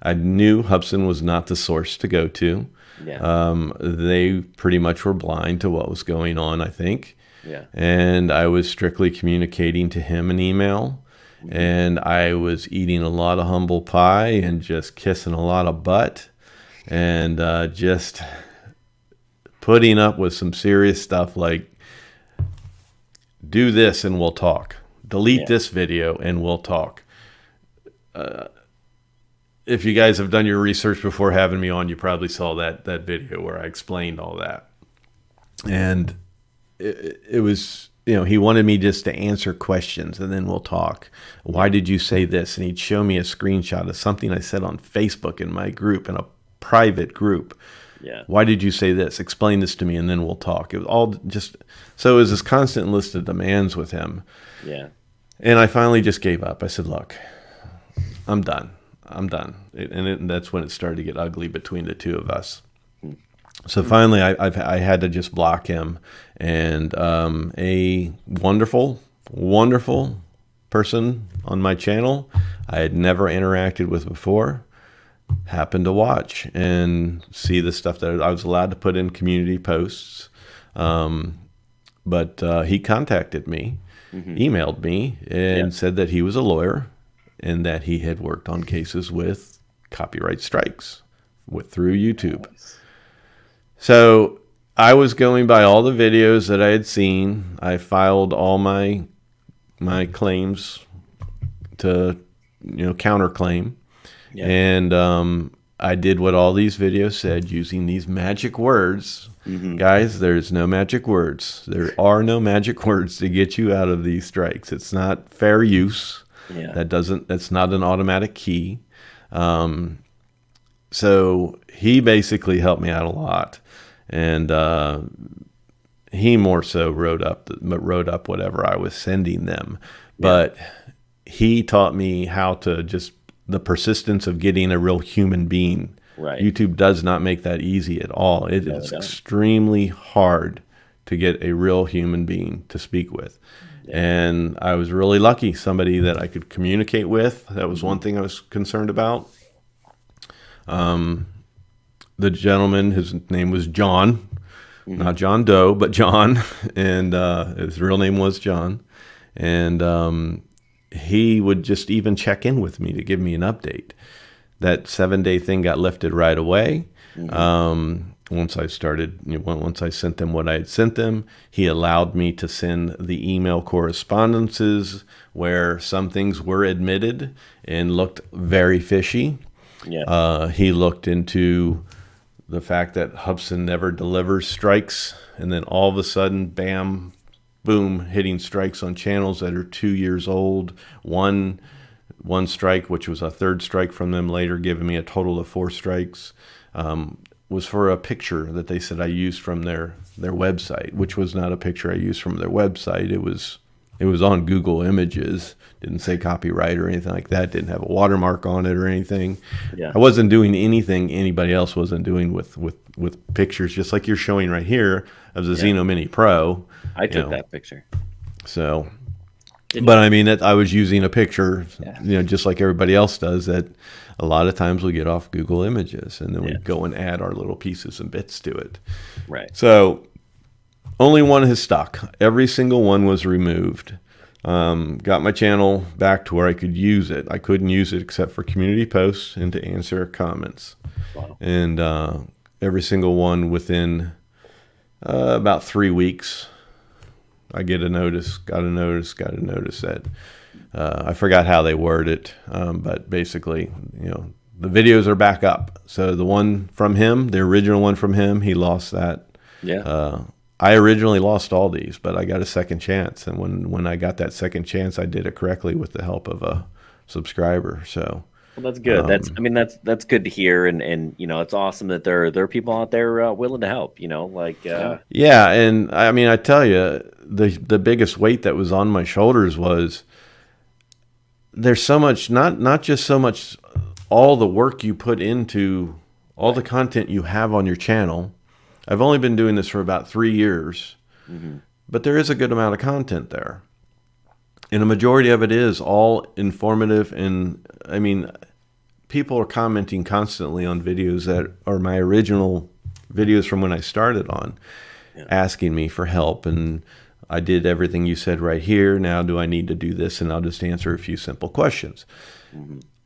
I knew Hubsan was not the source to go to. They pretty much were blind to what was going on, I think. And I was strictly communicating to him in email. And I was eating a lot of humble pie and just kissing a lot of butt, and just putting up with some serious stuff like, do this and we'll talk. Delete this video and we'll talk. If you guys have done your research before having me on, you probably saw that video where I explained all that. And it was, you know, he wanted me just to answer questions and then we'll talk. Why did you say this? And he'd show me a screenshot of something I said on Facebook in my group, in a private group. Why did you say this? Explain this to me and then we'll talk. It was all just, so it was this constant list of demands with him. And I finally just gave up. I said, look, I'm done. And that's when it started to get ugly between the two of us. So finally, I had to just block him. And a wonderful, wonderful person on my channel I had never interacted with before happened to watch and see the stuff that I was allowed to put in community posts. But he contacted me, emailed me, and said that he was a lawyer and that he had worked on cases with copyright strikes through YouTube. So I was going by all the videos that I had seen. I filed all my claims to, counterclaim. And I did what all these videos said, using these magic words. Guys, there's no magic words. There are no magic words to get you out of these strikes. It's not fair use. That's not an automatic key. So he basically helped me out a lot. And he more so wrote up whatever I was sending them. But he taught me how to the persistence of getting a real human being Right. YouTube does not make that easy at all. It No, is they don't. extremely hard to get a real human being to speak with. Yeah. And I was really lucky, somebody that I could communicate with. That was one thing I was concerned about. The gentleman, his name was John, not John Doe, but John, and his real name was John. And he would just even check in with me to give me an update. That 7-day thing got lifted right away. Once I started, once I sent them what I had sent them, he allowed me to send the email correspondences where some things were admitted and looked very fishy. Yeah. He looked into the fact that Hubsan never delivers strikes, and then all of a sudden, bam, boom, hitting strikes on channels that are 2 years old. One strike, which was a third strike from them later, giving me a total of 4 strikes, was for a picture that they said I used from their website, which was not a picture I used from their website. It was on Google Images. Didn't say copyright or anything like that. Didn't have a watermark on it or anything. Yeah. I wasn't doing anything anybody else wasn't doing with pictures, just like you're showing right here of the Xeno Mini Pro. I took that picture. So, but I mean, I was using a picture, just like everybody else does, that a lot of times we get off Google Images, and then we go and add our little pieces and bits to it. Right. So only one has stuck. Every single one was removed. Got my channel back to where I could use it. I couldn't use it except for community posts and to answer comments. Wow. And every single one within about 3 weeks, I got a notice that I forgot how they word it, but basically, the videos are back up. So the one from him, the original one from him, he lost that. Yeah. I originally lost all these, but I got a second chance, and when I got that second chance, I did it correctly with the help of a subscriber. So. Well, that's good. That's good to hear, and it's awesome that there are people out there willing to help. Yeah, and I mean, I tell you, the biggest weight that was on my shoulders was there's so much, not just so much all the work you put into all the content you have on your channel. I've only been doing this for about 3 years, but there is a good amount of content there. And a majority of it is all informative. And I mean, people are commenting constantly on videos that are my original videos from when I started on, asking me for help. And I did everything you said right here. Now, do I need to do this? And I'll just answer a few simple questions.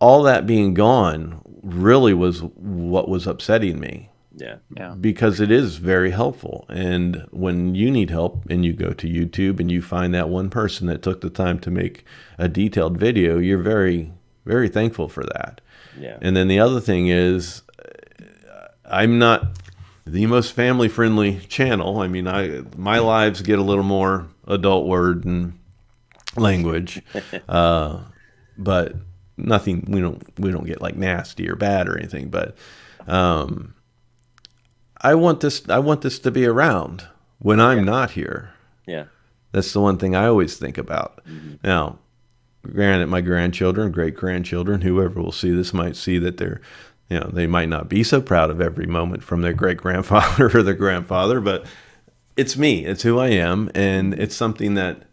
All that being gone really was what was upsetting me. Yeah. Because it is very helpful. And when you need help and you go to YouTube and you find that one person that took the time to make a detailed video, you're very, very thankful for that. Yeah. And then the other thing is, I'm not the most family-friendly channel. I mean, my lives get a little more adult word and language, but nothing. We don't get like nasty or bad or anything. But I want this to be around when I'm not here. Yeah. That's the one thing I always think about. Now, granted, my grandchildren, great-grandchildren, whoever will see this might see that they might not be so proud of every moment from their great-grandfather or their grandfather, but it's me. It's who I am, and it's something that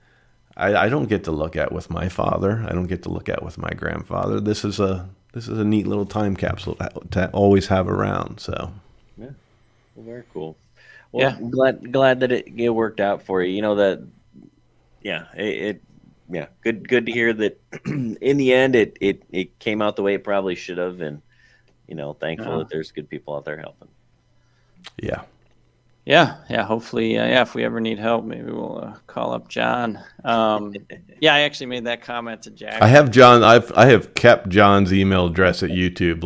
I don't get to look at with my father. I don't get to look at with my grandfather. This is a neat little time capsule to always have around. So. Yeah. Well, very cool. Well, I'm glad that it worked out for you. Good to hear that in the end it came out the way it probably should have, and thankful that there's good people out there helping. Yeah. Hopefully, if we ever need help, maybe we'll call up John. I actually made that comment to Jack. I have John. I have kept John's email address at YouTube,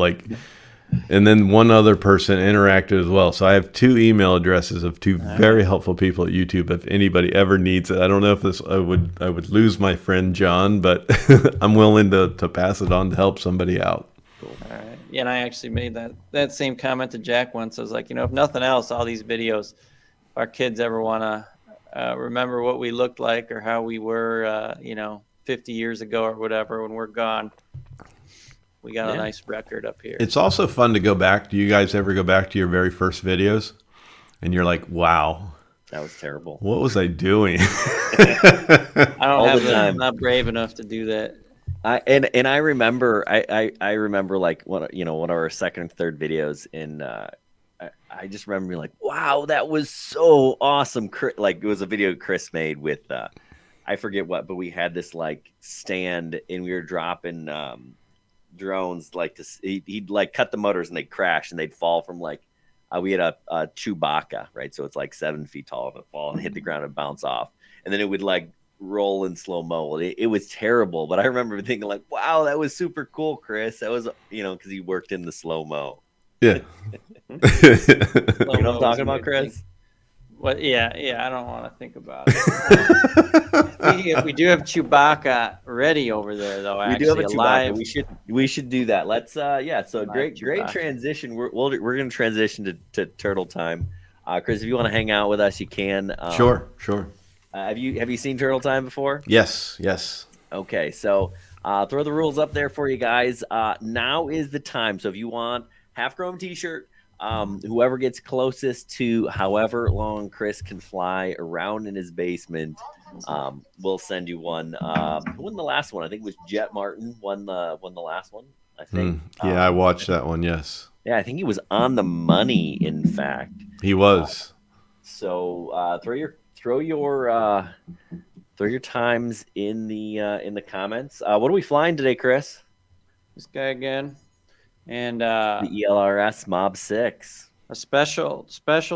and then one other person interacted as well. So I have 2 email addresses of 2 very helpful people at YouTube. If anybody ever needs it, I don't know if I would lose my friend John, but I'm willing to pass it on to help somebody out. Cool. All right. Yeah, and I actually made that same comment to Jack once. I was like, if nothing else, all these videos, if our kids ever want to remember what we looked like or how we were, 50 years ago or whatever when we're gone, we got a nice record up here. It's also fun to go back. Do you guys ever go back to your very first videos and you're like, wow, that was terrible. What was I doing? I'm not brave enough to do that. I remember I remember like one of our second and third videos, and I just remember being like, wow, that was so awesome. Like, it was a video Chris made with I forget what, but we had this like stand and we were dropping drones like he'd like cut the motors and they'd crash and they'd fall from like we had a Chewbacca, right? So it's like 7 feet tall, and it'd fall and hit the ground and bounce off, and then it would like roll in slow mo. It was terrible, but I remember thinking like, wow, that was super cool, Chris. That was because he worked in the slow mo. Yeah. You know what I'm talking about, Chris? What? Yeah. I don't want to think about it. we do have Chewbacca ready over there, though. We do have a Chewbacca. We should do that. Let's. So great transition. We're going to transition to turtle time. Chris, if you want to hang out with us, you can. Sure. Have you seen Turtle Time before? Yes. Okay, so throw the rules up there for you guys. Now is the time. So if you want half chrome t-shirt, whoever gets closest to however long Chris can fly around in his basement, we'll send you one. Who won the last one? I think it was Jet Martin won the last one, I think. Yeah, I watched that one, yes. Yeah, I think he was on the money, in fact. He was. So throw your times in the comments. What are we flying today, Chris? This guy again, and the ELRS Mob 6. A special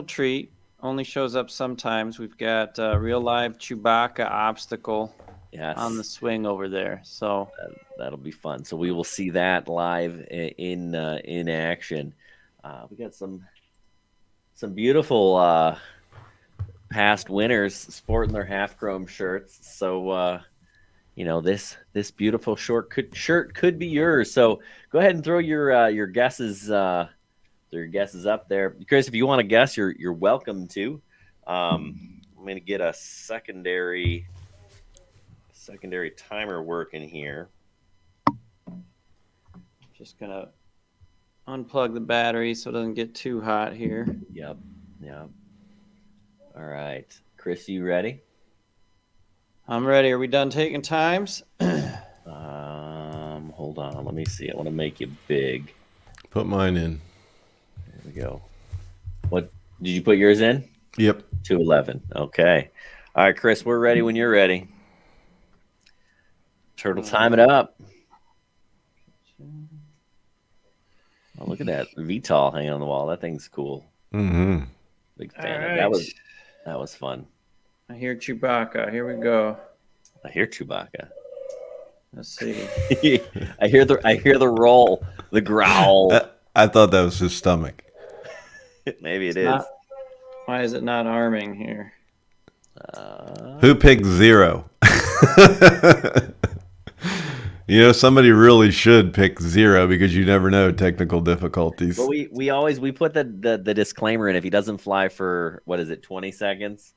treat. Only shows up sometimes. We've got real live Chewbacca obstacle on the swing over there. So that'll be fun. So we will see that live in action. We got some beautiful past winners sporting their half chrome shirts. So this beautiful shirt could be yours. So go ahead and throw your guesses up there. Chris, if you want to guess, you're welcome to. I'm going to get a secondary timer working here. Just gonna unplug the battery so it doesn't get too hot here. Yep. All right, Chris, you ready? I'm ready. Are we done taking times? Hold on. Let me see. I want to make you big. Put mine in. There we go. What did you put yours in? Yep. 211. Okay. All right, Chris, we're ready when you're ready. Turtle, time it up. Oh, look at that VTOL hanging on the wall. That thing's cool. Mm-hmm. Big fan. Right. That was fun. I hear Chewbacca. Here we go. I hear Chewbacca. Let's see. I hear the roll, the growl. I thought that was his stomach. Maybe it is. Why is it not arming here? Who picked 0? Somebody really should pick 0 because you never know technical difficulties. But we put the disclaimer in. If he doesn't fly for 20 seconds,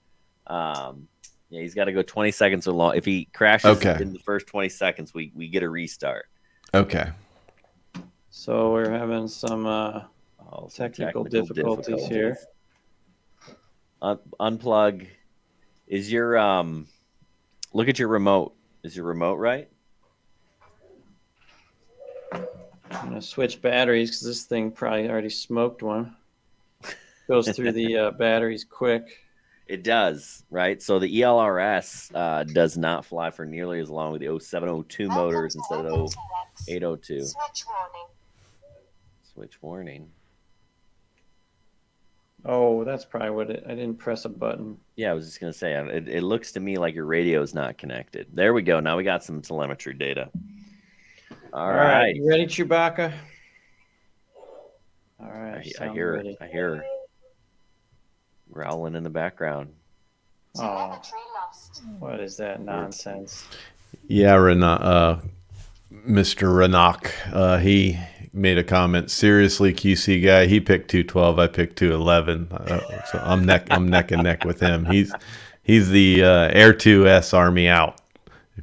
he's got to go 20 seconds or long. If he crashes in the first 20 seconds, we get a restart. Okay. So we're having some technical difficulties here. Unplug. Is your look at your remote. Is your remote right? I'm going to switch batteries because this thing probably already smoked one. Goes through the batteries quick. It does, right? So the ELRS does not fly for nearly as long with the 0702 motors instead of the 0802. Switch warning. Oh, that's probably what I didn't press a button. Yeah, I was just going to say, it looks to me like your radio is not connected. There we go. Now we got some telemetry data. All right. You ready, Chewbacca? All right. I hear growling in the background. Oh, what is that nonsense? Yeah, Mr. Renak, he made a comment. Seriously, QC guy, he picked 212. I picked 211. So I'm neck and neck with him. He's the Air 2S Army out.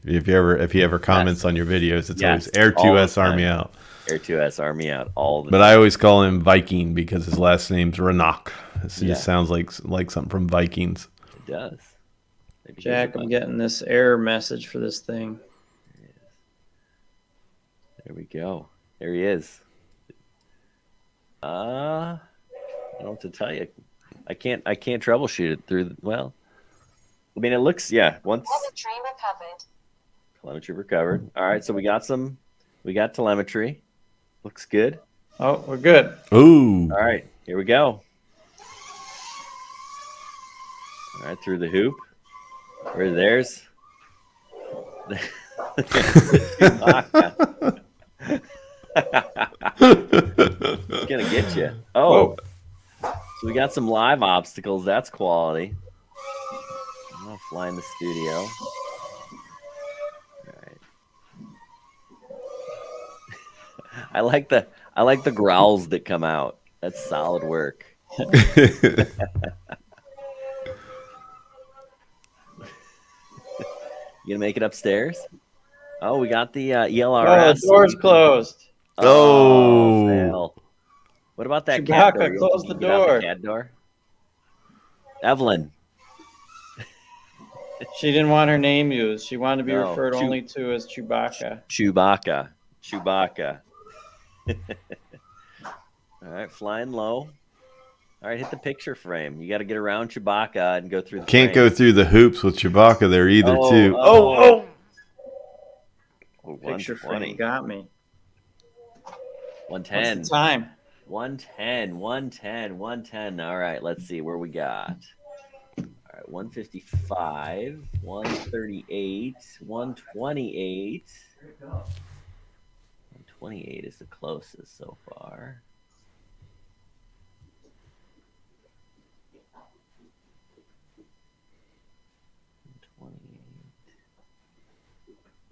If he ever comments on your videos, it's always Air 2S Army out. Air 2S Army out all the But time. I always call him Viking because his last name's Renok. It Yeah. just sounds like something from Vikings. It does. Maybe he's Jack, I'm getting this error message for this thing. There we go. There he is. I don't know what to tell you. I can't troubleshoot it through. Well, I mean, it looks once telemetry recovered. All right, so we got telemetry. Looks good. Oh, we're good. Ooh. All right, here we go. All right, through the hoop. There's it's gonna get you. Oh, so we got some live obstacles. That's quality. I'm gonna fly in the studio. All right. I like the growls that come out. That's solid work. You gonna make it upstairs? Oh, we got the ELRS. Oh, the door's closed. Oh. Fail. What about that cat door? Chewbacca, close the Get out door. the cat door. Evelyn. She didn't want her name used. She wanted to be No, referred only to as Chewbacca. Chewbacca. All right, flying low. All right, hit the picture frame. You got to get around Chewbacca and go through the Can't frame. go through the hoops with Chewbacca there either, Oh, too. oh. Picture 120. frame got me. 110. What's the time? 110. All right, let's see where we got. All right, 155, 138, 128. 128 is the closest so far.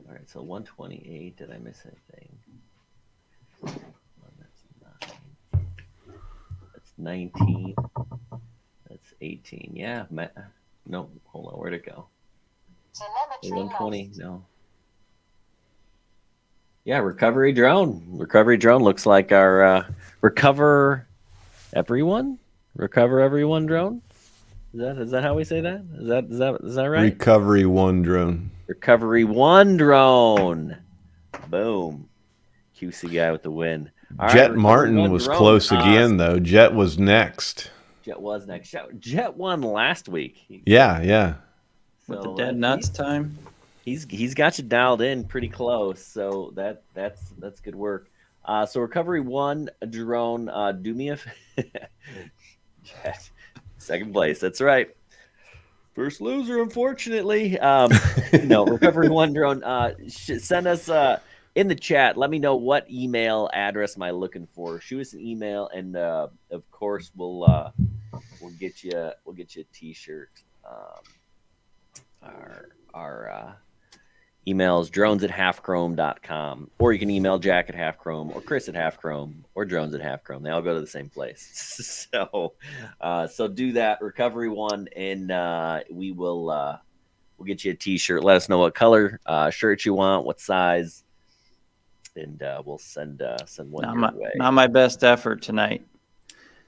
All right, so 128. Did I miss anything? That's 9. That's 19. That's 18. Yeah. No, hold on. Where'd it go? 120. No. Yeah, recovery drone. Recovery drone looks like our recover everyone drone. Is that how we say that? Is that right? Recovery 1 drone. Recovery 1 drone. Boom. QC guy with the win. All right, Jet Recovery Martin 1 was drone. close again, though. Jet was next. Jet was next. Jet won last week. Yeah. With the dead nuts time. He's got you dialed in pretty close, so that's good work. So Recovery 1 drone. Do me a Jet, second place. That's right. First loser, unfortunately. No, Recovery 1 drone. Send us in the chat. Let me know what email address am I looking for. Shoot us an email, and of course we'll get you a T-shirt. Our email is drones@halfchrome.com, or you can email Jack at halfchrome, or Chris at halfchrome, or drones at halfchrome. They all go to the same place. So do that, Recovery 1, and we'll get you a T-shirt. Let us know what color shirt you want, what size, and we'll send one your way. Not my best effort tonight.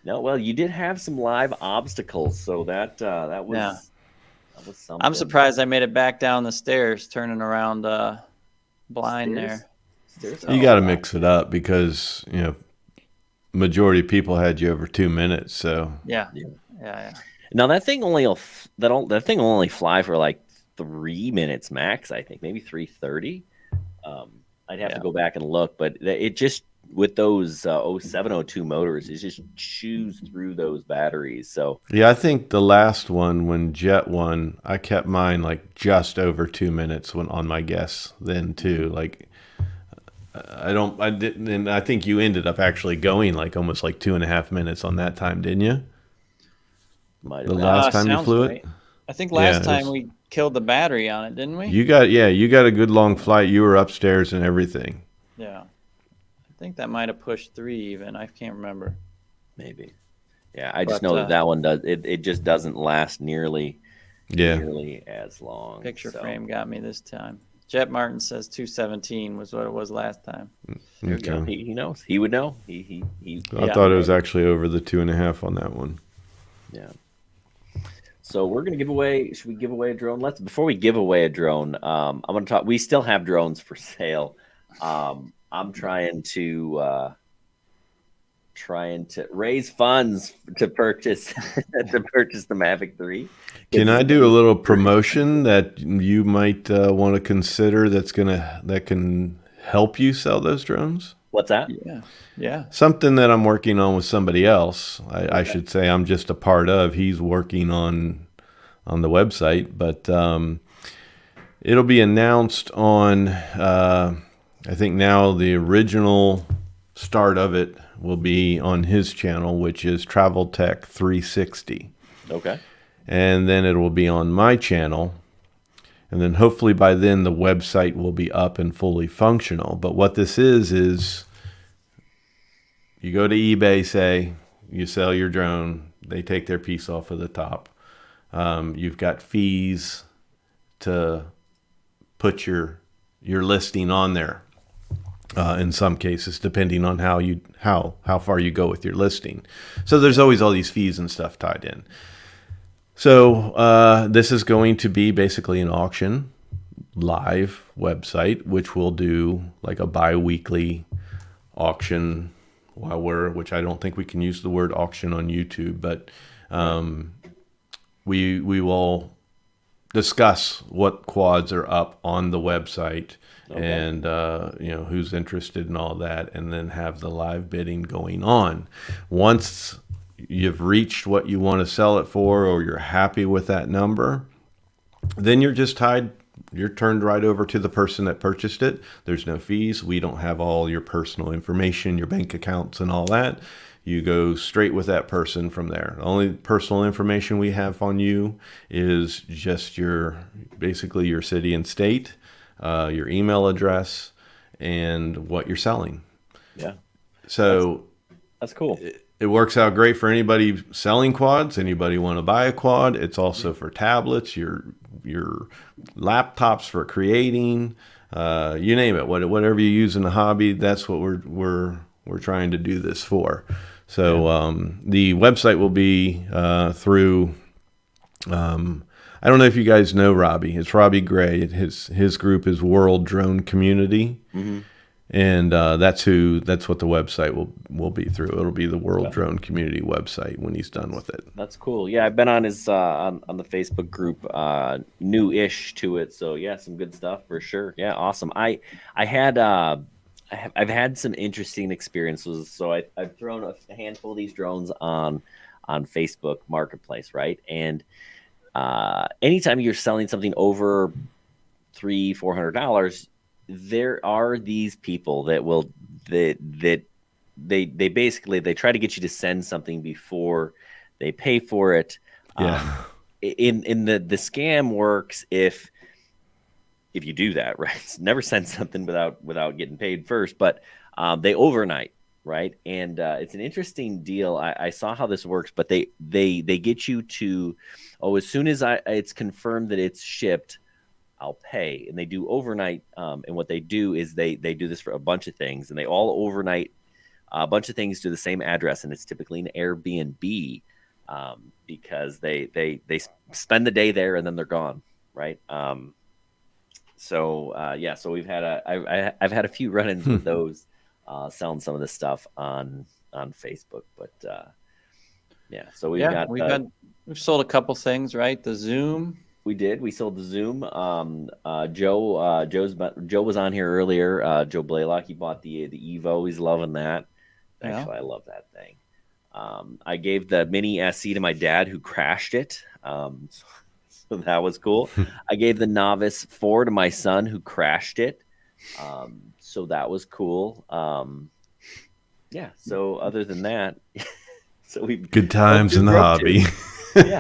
No, well, you did have some live obstacles, so that was. Yeah. That was something. I'm surprised I made it back down the stairs, turning around blind Stairs? there. Stairs? You got to mix it up because, majority of people had you over 2 minutes. So Yeah. Now that thing will only fly for like 3 minutes max. I think maybe 3:30. I'd have to go back and look, but it just with those 0702 motors, it just chews through those batteries. So yeah, I think the last one when Jet won, I kept mine like just over 2 minutes on my guess then too. Like I didn't, and I think you ended up actually going like almost like 2.5 minutes on that time, didn't you? The last time you flew it? I think last time we killed the battery on it, didn't we? You got a good long flight. You were upstairs and everything. Yeah. I think that might have pushed 3 even. I can't remember. Maybe. Yeah, I just know that one does it just doesn't last nearly as long. Picture frame got me this time. Jet Martin says 217 was what it was last time. There we go. He knows. He would know. He I thought it was actually over the 2.5 on that one. Yeah. So we're gonna give away. Should we give away a drone? Before we give away a drone, I'm gonna talk. We still have drones for sale. I'm trying to raise funds to purchase the Mavic 3. Can I do a little promotion that you might want to consider that can help you sell those drones? What's that? Yeah. Something that I'm working on with somebody else. I should say I'm just a part of. He's working on the website, but it'll be announced on, I think now the original start of it will be on his channel, which is Travel Tech 360. Okay. And then it will be on my channel. And then hopefully by then the website will be up and fully functional. But what this is you go to eBay, say, you sell your drone, they take their piece off of the top. You've got fees to put your listing on there. In some cases, depending on how far you go with your listing. So there's always all these fees and stuff tied in. So this is going to be basically an auction live website, which will do like a bi-weekly auction which I don't think we can use the word auction on YouTube, but we will discuss what quads are up on the website. Okay. And who's interested in all that, and then have the live bidding going on. Once you've reached what you want to sell it for, or you're happy with that number, then you're just tied. You're turned right over to the person that purchased it. There's no fees. We don't have all your personal information, your bank accounts, and all that. You go straight with that person from there. The only personal information we have on you is just basically your city and state. Your email address, and what you're selling. Yeah. So that's cool. It works out great for anybody selling quads, anybody want to buy a quad. It's also for tablets, your laptops for creating, you name it. Whatever you use in the hobby, that's what we're trying to do this for. So the website will be through I don't know if you guys know Robbie. It's Robbie Gray. His group is World Drone Community, and that's what the website will be through. It'll be the World Drone Community website when he's done with it. That's cool. Yeah, I've been on his on the Facebook group, new-ish to it. So yeah, some good stuff for sure. Yeah, awesome. I've had some interesting experiences. So I've thrown a handful of these drones on Facebook Marketplace, right? And anytime you're selling something over $300-400, there are these people that will they basically try to get you to send something before they pay for it. Yeah. In the scam works if you do that, right? Never send something without getting paid first, but they overnight. Right. And it's an interesting deal. I saw how this works, but they get you to, as soon as it's confirmed that it's shipped, I'll pay. And they do overnight. And what they do is they do this for a bunch of things, and they all overnight a bunch of things to the same address. And it's typically an Airbnb because they spend the day there and then they're gone. Right. So we've had I've had a few run-ins with those. Selling some of this stuff on Facebook, but so we've sold a couple things, right? The Zoom, we sold the Zoom. Joe was on here earlier. Joe Blaylock, he bought the Evo. He's loving that. Actually, I love that thing. I gave the Mini SE to my dad, who crashed it. So that was cool. I gave the Novice 4 to my son, who crashed it. So that was cool. So other than that, so we good times in the hobby. But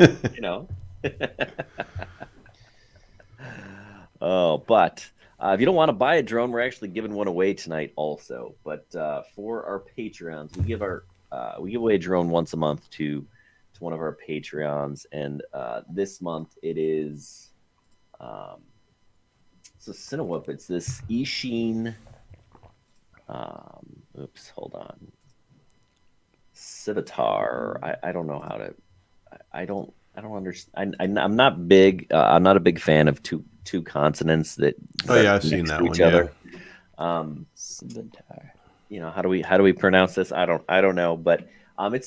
if you don't want to buy a drone, we're actually giving one away tonight also. But for our Patreons, we give away a drone once a month to one of our Patreons, and this month it is It's a Cinewhoop. It's this Ishin. Oops, hold on. Civitar. I don't know how to. I don't understand. I'm not big. I'm not a big fan of two consonants that. Oh yeah, I've next seen that to one. each Yeah. other. Civitar. You know, how do we pronounce this? I don't know, but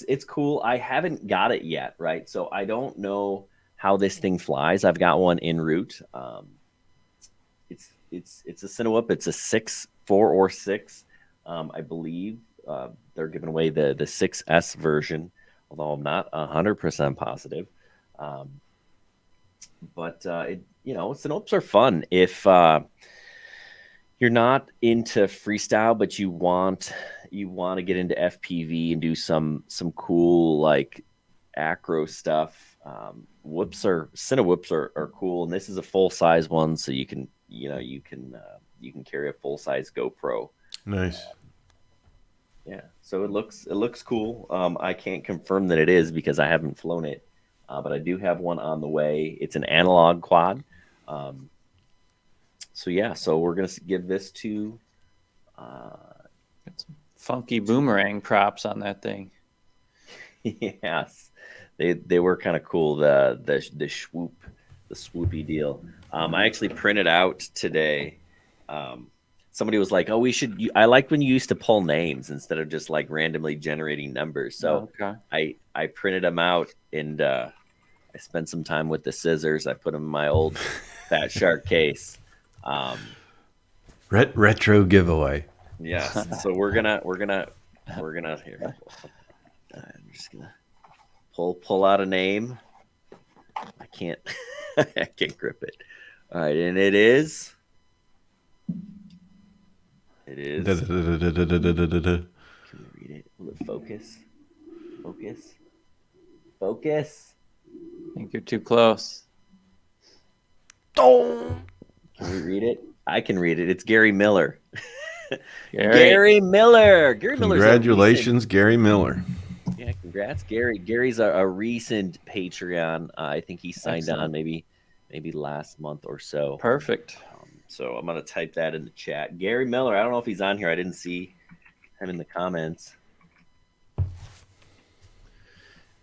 it's cool. I haven't got it yet, right? So I don't know how this thing flies. I've got one en route. It's a Cinewhoop. It's a 6, 4 or 6. I believe they're giving away the 6S version, although I'm not 100% positive. But Cinewhoops are fun if you're not into freestyle, but you want to get into FPV and do some cool like acro stuff. Cinewhoops are cool, and this is a full size one, so you can carry a full size GoPro. Nice. Yeah, so it looks cool. I can't confirm that it is because I haven't flown it, but I do have one on the way. It's an analog quad. So we're gonna give this to. Got some funky boomerang props on that thing. Yes, they were kind of cool. The swoopy deal. I actually printed out today. Somebody was like, "Oh, we should." I like when you used to pull names instead of just like randomly generating numbers. So I printed them out and I spent some time with the scissors. I put them in my old Fat Shark case. Retro giveaway. Yes. So we're gonna here. I'm just gonna pull out a name. I can't I can't grip it. All right, and it is. Can you read it? Will it focus? Focus. I think you're too close. Can we read it? I can read it. It's Gary Miller. Gary Miller. Congratulations, Gary Miller. Yeah, congrats, Gary. Gary's a recent Patreon. I think he signed on maybe last month or so. Perfect. So I'm gonna type that in the chat. Gary Miller. I don't know if he's on here. I didn't see him in the comments.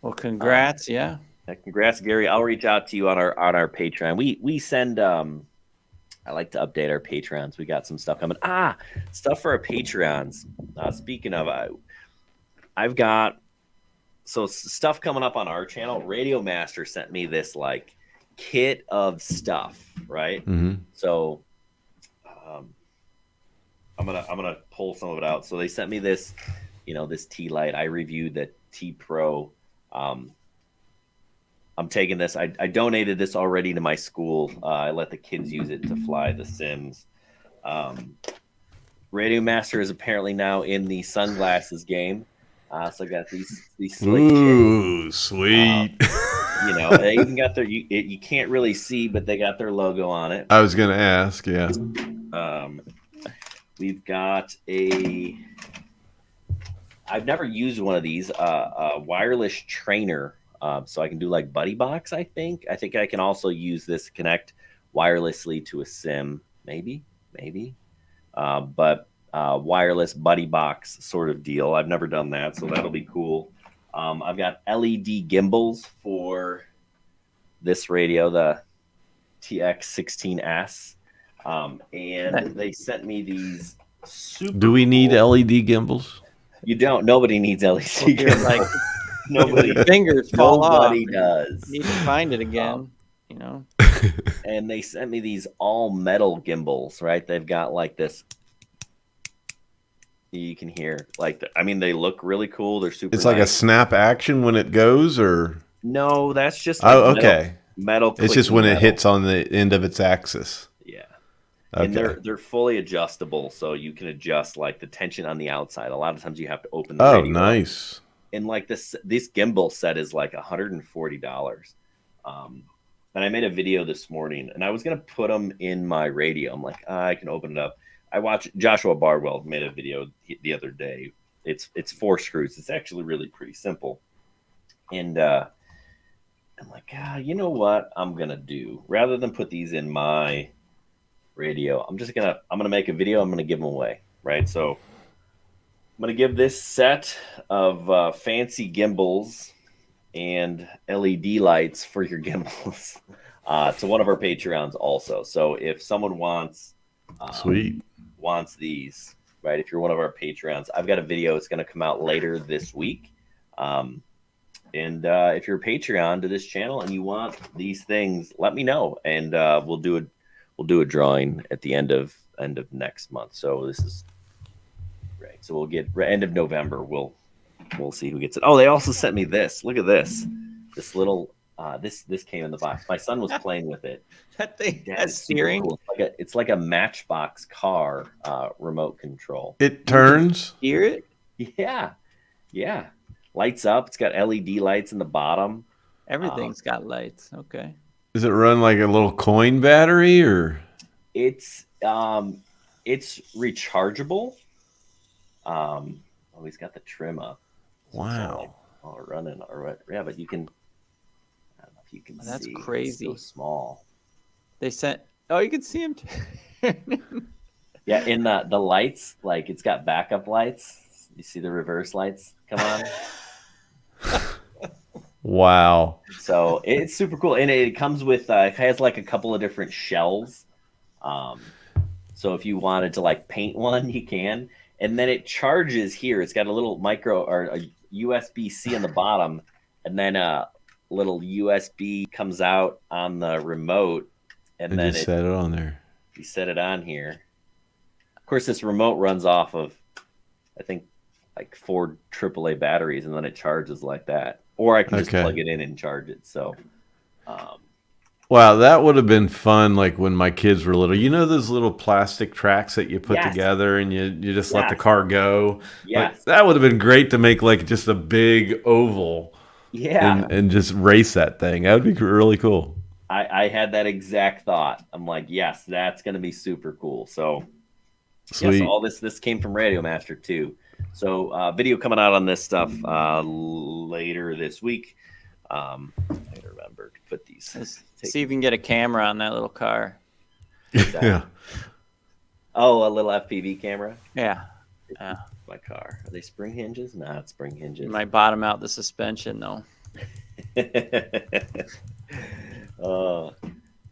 Well, congrats. Yeah. Congrats, Gary. I'll reach out to you on our Patreon. We send. I like to update our Patreons. We got some stuff coming. Stuff for our Patreons. Speaking of, I've got stuff coming up on our channel. Radio Master sent me this like kit of stuff, right? Mm-hmm. So I'm gonna pull some of it out. So they sent me this, this T Lite. I reviewed the T Pro. I'm taking this. I donated this already to my school. I let the kids use it to fly the Sims. Radio Master is apparently now in the sunglasses game. So I got these slick. Ooh, sweet. They even got their. You can't really see, but they got their logo on it. I was gonna ask. Yeah. We've got a. I've never used one of these. A wireless trainer. So I can do like Buddy Box, I think. I think I can also use this to connect wirelessly to a sim, maybe. But wireless Buddy Box sort of deal. I've never done that, so that'll be cool. I've got LED gimbals for this radio, the TX16S. And they sent me these super Do we need cool... LED gimbals? You don't. Nobody needs LED gimbals. Like... Nobody. Fingers fall off. Nobody does. Need to find it again. And they sent me these all metal gimbals, right? They've got like this. You can hear they look really cool. They're super. It's like a snap action when it goes, or no? That's just okay. Metal. It's just when it hits on the end of its axis. Yeah. Okay. And they're fully adjustable, so you can adjust like the tension on the outside. A lot of times you have to open the radio nice. And like this gimbal set is like $140. And I made a video this morning, and I was gonna put them in my radio. I'm like, I can open it up. I watched Joshua Bardwell made a video the other day. It's 4 screws. It's actually really pretty simple. And I'm like, you know what I'm gonna do? Rather than put these in my radio. I'm gonna make a video. I'm gonna give them away, right? So I'm gonna give this set of fancy gimbals and LED lights for your gimbals to one of our Patreons also. So if someone wants these, right? If you're one of our Patreons, I've got a video. It's gonna come out later this week. And if you're a Patreon to this channel and you want these things, let me know, and we'll do a drawing at the end of next month. So this is right. So we'll get end of November. We'll see who gets it. Oh, they also sent me this. Look at this. This little this came in the box. My son was playing with it. That thing Yeah, has steering. cool. It's like a Matchbox car remote control. It turns. Hear it? Yeah. Lights up. It's got LED lights in the bottom. Everything's got lights. Okay. Does it run like a little coin battery or? It's rechargeable. He's got the trim up. Wow. Running. All right. Yeah, but you can. I don't know if you can see. That's crazy. It's so small. They sent. Oh, you can see him. Yeah, in the lights, like it's got backup lights. You see the reverse lights come on. Wow. So it's super cool, and it comes with it has like a couple of different shells. So if you wanted to like paint one, you can, and then it charges here. It's got a little micro or a USB-C on the bottom, and then a little USB comes out on the remote, and then just set it on there. You set it on here. Of course, this remote runs off of, I think, like 4 AAA batteries, and then it charges like that. Or I can just plug it in and charge it. So, wow, that would have been fun. Like when my kids were little, you know, those little plastic tracks that you put together and you just let the car go. Yes. Like, that would have been great to make like just a big oval. Yeah. And just race that thing. That would be really cool. I had that exact thought. I'm like, yes, that's going to be super cool. So, sweet. So all this came from Radio Master too. So video coming out on this stuff later this week. I gotta remember to put these. See if you can get a camera on that little car. Yeah. Oh, a little FPV camera. Yeah. My car. Are they spring hinges? Not spring hinges. You might bottom out the suspension though.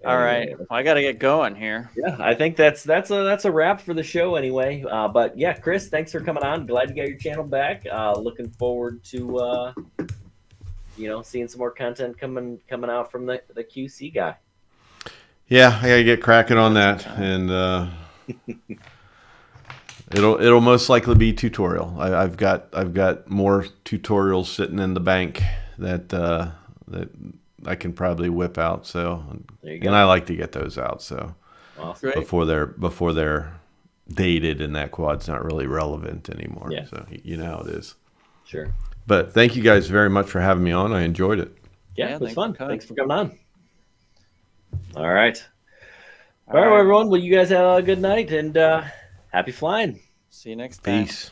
All right. Well, I got to get going here. Yeah, I think that's a wrap for the show anyway. But yeah, Chris, thanks for coming on. Glad you got your channel back. Looking forward to seeing some more content coming out from the QC guy. Yeah, I gotta get cracking on that, and it'll most likely be tutorial. I've got more tutorials sitting in the bank that I can probably whip out. So, and I like to get those out. So, awesome. before they're dated and that quad's not really relevant anymore. Yeah. So you know how it is. Sure. But thank you guys very much for having me on. I enjoyed it. Yeah, it was fun. Thanks for coming on. All right. All right, everyone. Well, you guys have a good night and happy flying. See you next time. Peace.